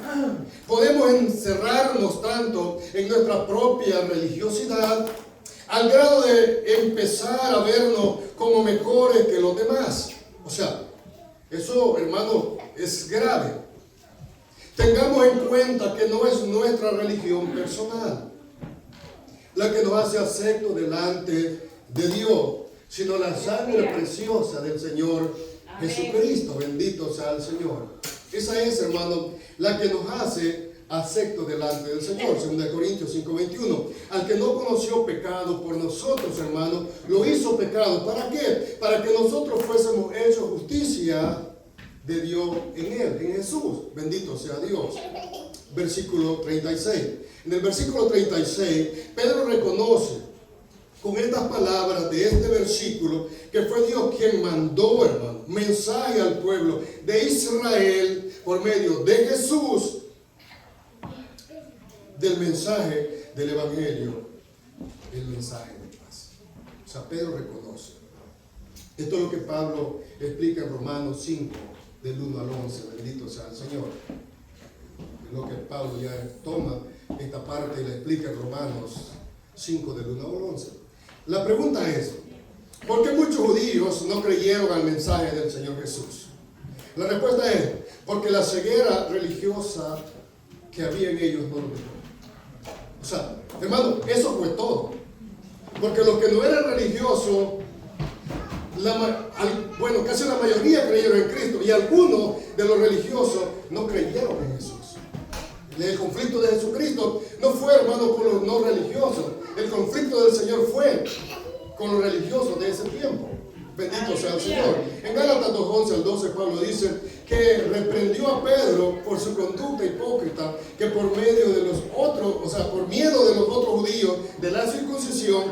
Podemos encerrarnos tanto en nuestra propia religiosidad al grado de empezar a vernos como mejores que los demás. O sea, eso, hermano, es grave. Tengamos en cuenta que no es nuestra religión personal la que nos hace aceptos delante de Dios, sino la sangre preciosa del Señor Jesucristo. Bendito sea el Señor. Esa es, hermano, la que nos hace aceptos delante del Señor. 2 Corintios 5:21. Al que no conoció pecado por nosotros, hermano, lo hizo pecado. ¿Para qué? Para que nosotros fuésemos hechos justicia de Dios en Él, en Jesús. Bendito sea Dios. Versículo 36. En el versículo 36, Pedro reconoce con estas palabras de este versículo, que fue Dios quien mandó, hermano, mensaje al pueblo de Israel por medio de Jesús, del mensaje del Evangelio, el mensaje de paz. O sea, Pedro reconoce. Esto es lo que Pablo explica en Romanos 5, del 1 al 11. Bendito sea el Señor. Es lo que Pablo ya toma esta parte y la explica en Romanos 5, del 1 al 11. La pregunta es, ¿por qué muchos judíos no creyeron al mensaje del Señor Jesús? La respuesta es, porque la ceguera religiosa que había en ellos no lo vieron. O sea, hermano, eso fue todo. Porque los que no eran religiosos, casi la mayoría creyeron en Cristo, y algunos de los religiosos no creyeron en Jesús. El conflicto de Jesucristo no fue, hermano, con los no religiosos. El conflicto del Señor fue con los religiosos de ese tiempo. Bendito sea el Señor. En Gálatas 2:11 al 12, Pablo dice que reprendió a Pedro por su conducta hipócrita, que por medio de los otros, o sea, por miedo de los otros judíos de la circuncisión,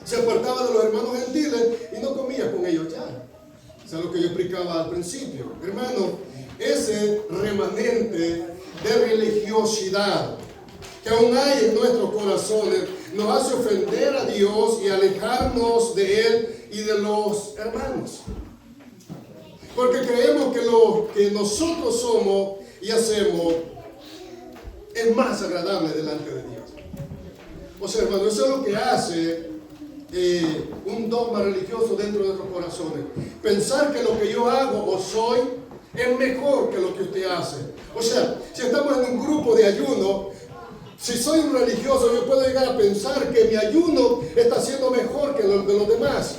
se apartaba de los hermanos gentiles y no comía con ellos ya. O sea, lo que yo explicaba al principio. Hermano, ese remanente de religiosidad que aún hay en nuestros corazones nos hace ofender a Dios y alejarnos de Él y de los hermanos. Porque creemos que lo que nosotros somos y hacemos es más agradable delante de Dios. O sea, hermano, eso es lo que hace un dogma religioso dentro de nuestros corazones. Pensar que lo que yo hago o soy es mejor que lo que usted hace. O sea, si estamos en un grupo de ayuno, si soy un religioso, yo puedo llegar a pensar que mi ayuno está siendo mejor que el de los demás.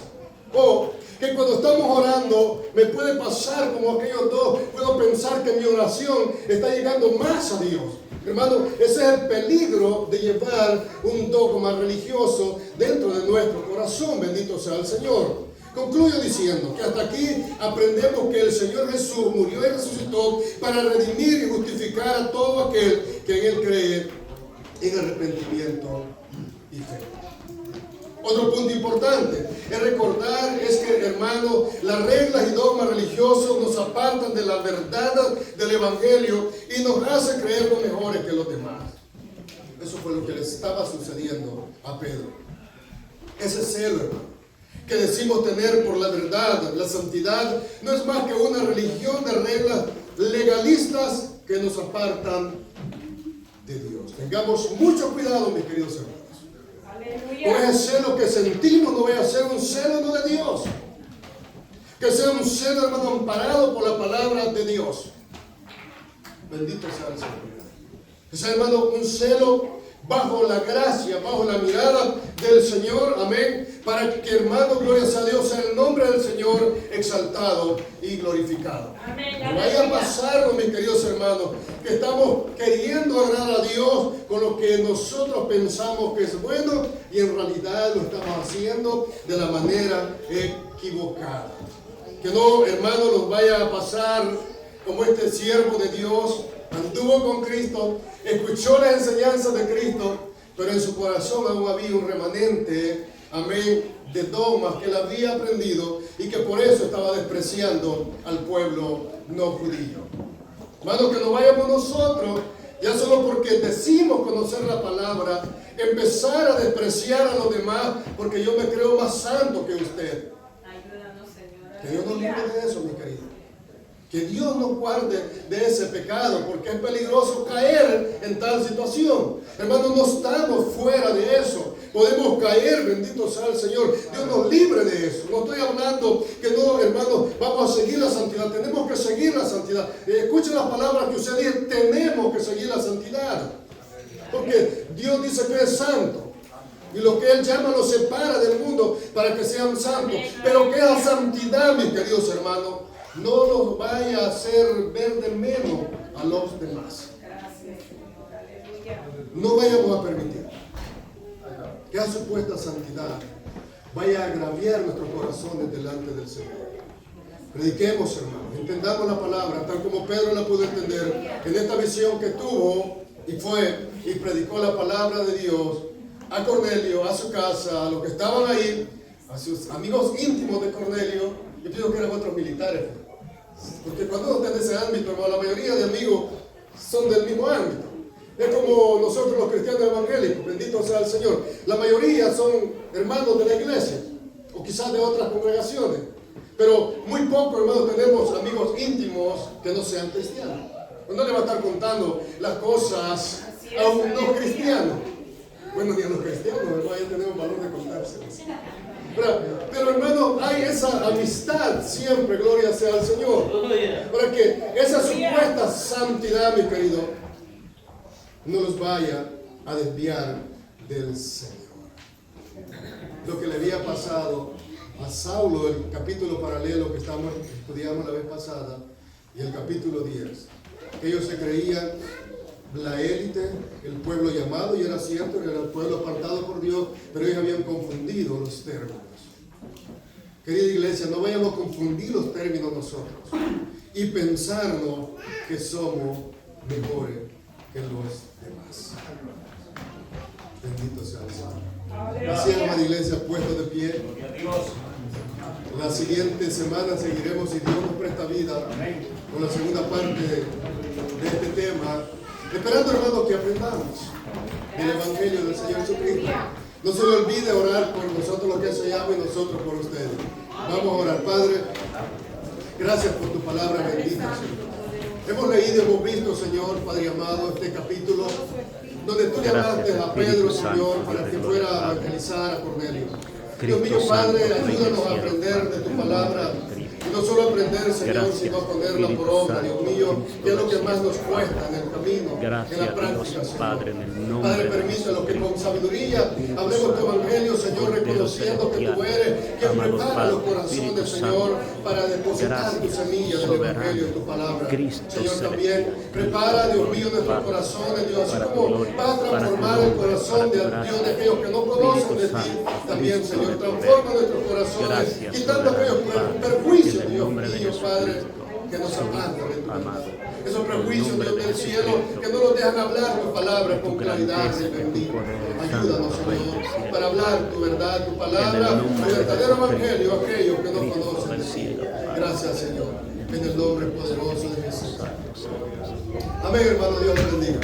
O que cuando estamos orando, me puede pasar como aquellos dos, puedo pensar que mi oración está llegando más a Dios. Hermano, ese es el peligro de llevar un dogma religioso dentro de nuestro corazón. Bendito sea el Señor. Concluyo diciendo que hasta aquí aprendemos que el Señor Jesús murió y resucitó para redimir y justificar a todo aquel que en Él cree en arrepentimiento y fe. Otro punto importante es recordar es que, hermano, las reglas y dogmas religiosos nos apartan de la verdad del Evangelio y nos hacen creernos mejores que los demás. Eso fue lo que le estaba sucediendo a Pedro. Ese celo, hermano, que decimos tener por la verdad, la santidad, no es más que una religión de reglas legalistas que nos apartan de Dios. Tengamos mucho cuidado, mis queridos hermanos. Aleluya. Con ese celo que sentimos no vaya a ser un celo no de Dios. Que sea un celo, hermano, amparado por la palabra de Dios. Bendito sea el Señor. Que sea, hermano, un celo bajo la gracia, bajo la mirada del Señor, amén, para que, hermano, gloria sea a Dios, sea el nombre del Señor exaltado y glorificado. Amén. No vaya a pasarnos, mis queridos hermanos, que estamos queriendo agradar a Dios con lo que nosotros pensamos que es bueno y en realidad lo estamos haciendo de la manera equivocada. Que no, hermano, nos vaya a pasar como este siervo de Dios anduvo con Cristo, escuchó las enseñanzas de Cristo, pero en su corazón aún había un remanente, amén, de dogmas que él había aprendido y que por eso estaba despreciando al pueblo no judío. Hermano, que no vayamos nosotros, ya solo porque decimos conocer la palabra, empezar a despreciar a los demás porque yo me creo más santo que usted. Ayúdanos, Señor. Que Dios nos libre de eso, mi querido. Que Dios nos guarde de ese pecado, porque es peligroso caer en tal situación. Hermanos, no estamos fuera de eso. Podemos caer, bendito sea el Señor. Dios nos libre de eso. No estoy hablando que no, hermanos, vamos a seguir la santidad. Tenemos que seguir la santidad. Escuchen las palabras que usted dice, tenemos que seguir la santidad. Porque Dios dice que es santo. Y lo que Él llama lo separa del mundo para que sean santos. Pero que la santidad, mis queridos hermanos, no nos vaya a hacer ver de menos a los demás. No vayamos a permitir que a supuesta santidad vaya a agraviar nuestros corazones delante del Señor. Prediquemos, hermanos, entendamos la palabra tal como Pedro la pudo entender en esta visión que tuvo y fue y predicó la palabra de Dios a Cornelio, a su casa, a los que estaban ahí, a sus amigos íntimos de Cornelio. Yo pienso que eran otros militares. Porque cuando uno está en ese ámbito, hermano, la mayoría de amigos son del mismo ámbito. Es como nosotros los cristianos evangélicos, bendito sea el Señor. La mayoría son hermanos de la iglesia, o quizás de otras congregaciones. Pero muy pocos, hermanos, tenemos amigos íntimos que no sean cristianos. No le va a estar contando las cosas a un no cristiano. Bueno, ni a los cristianos, hermano, ya tenemos valor de contárselos. Pero hermano, hay esa amistad siempre, gloria sea al Señor. Para que esa supuesta santidad, mi querido, no los vaya a desviar del Señor. Lo que le había pasado a Saulo, el capítulo paralelo que estudiamos la vez pasada, y el capítulo 10. Ellos se creían la élite, el pueblo llamado, y era cierto, era el pueblo apartado por Dios, pero ellos habían confundido los términos. Querida iglesia, no vayamos a confundir los términos nosotros y pensarnos que somos mejores que los demás. Bendito sea el Señor. Así, amada iglesia, puestos de pie. La siguiente semana seguiremos, si Dios nos presta vida, con la segunda parte de este tema. Esperando, hermanos, que aprendamos el Evangelio del Señor Jesucristo. No se le olvide orar por nosotros lo que se llama y nosotros por ustedes. Vamos a orar. Padre, gracias por tu palabra bendita, Señor. Hemos leído, hemos visto, Señor, Padre amado, este capítulo donde tú llamaste a Pedro, Señor, para que fuera a evangelizar a Cornelio. Dios mío, Padre, ayúdanos a aprender de tu palabra. Y no solo aprender, Señor, sino ponerla por obra, Dios mío, que es lo que más nos cuesta en el camino, en la práctica, Señor. Padre, permítelo que con sabiduría hablemos tu evangelio, Señor, reconociendo que tú eres quien prepara los corazones, Señor, para depositar tu semilla del evangelio en tu palabra. Señor, también prepara, Dios mío, nuestros corazones, Dios, así como vas a transformar el corazón de Dios, de aquellos que no conocen de ti, también, Señor, transforma nuestros corazones, quitando aquellos perjuicios, Dios mío, Padre, que nos apartan de tu verdad. Esos prejuicios, Dios del cielo, que no nos dejan hablar tu palabra con claridad, Rey bendito. Ayúdanos, Señor, para hablar tu verdad, tu palabra, el verdadero evangelio a aquellos que no conocen de ti. Gracias, Señor, en el nombre poderoso de Jesús. Amén, hermano, Dios le bendiga.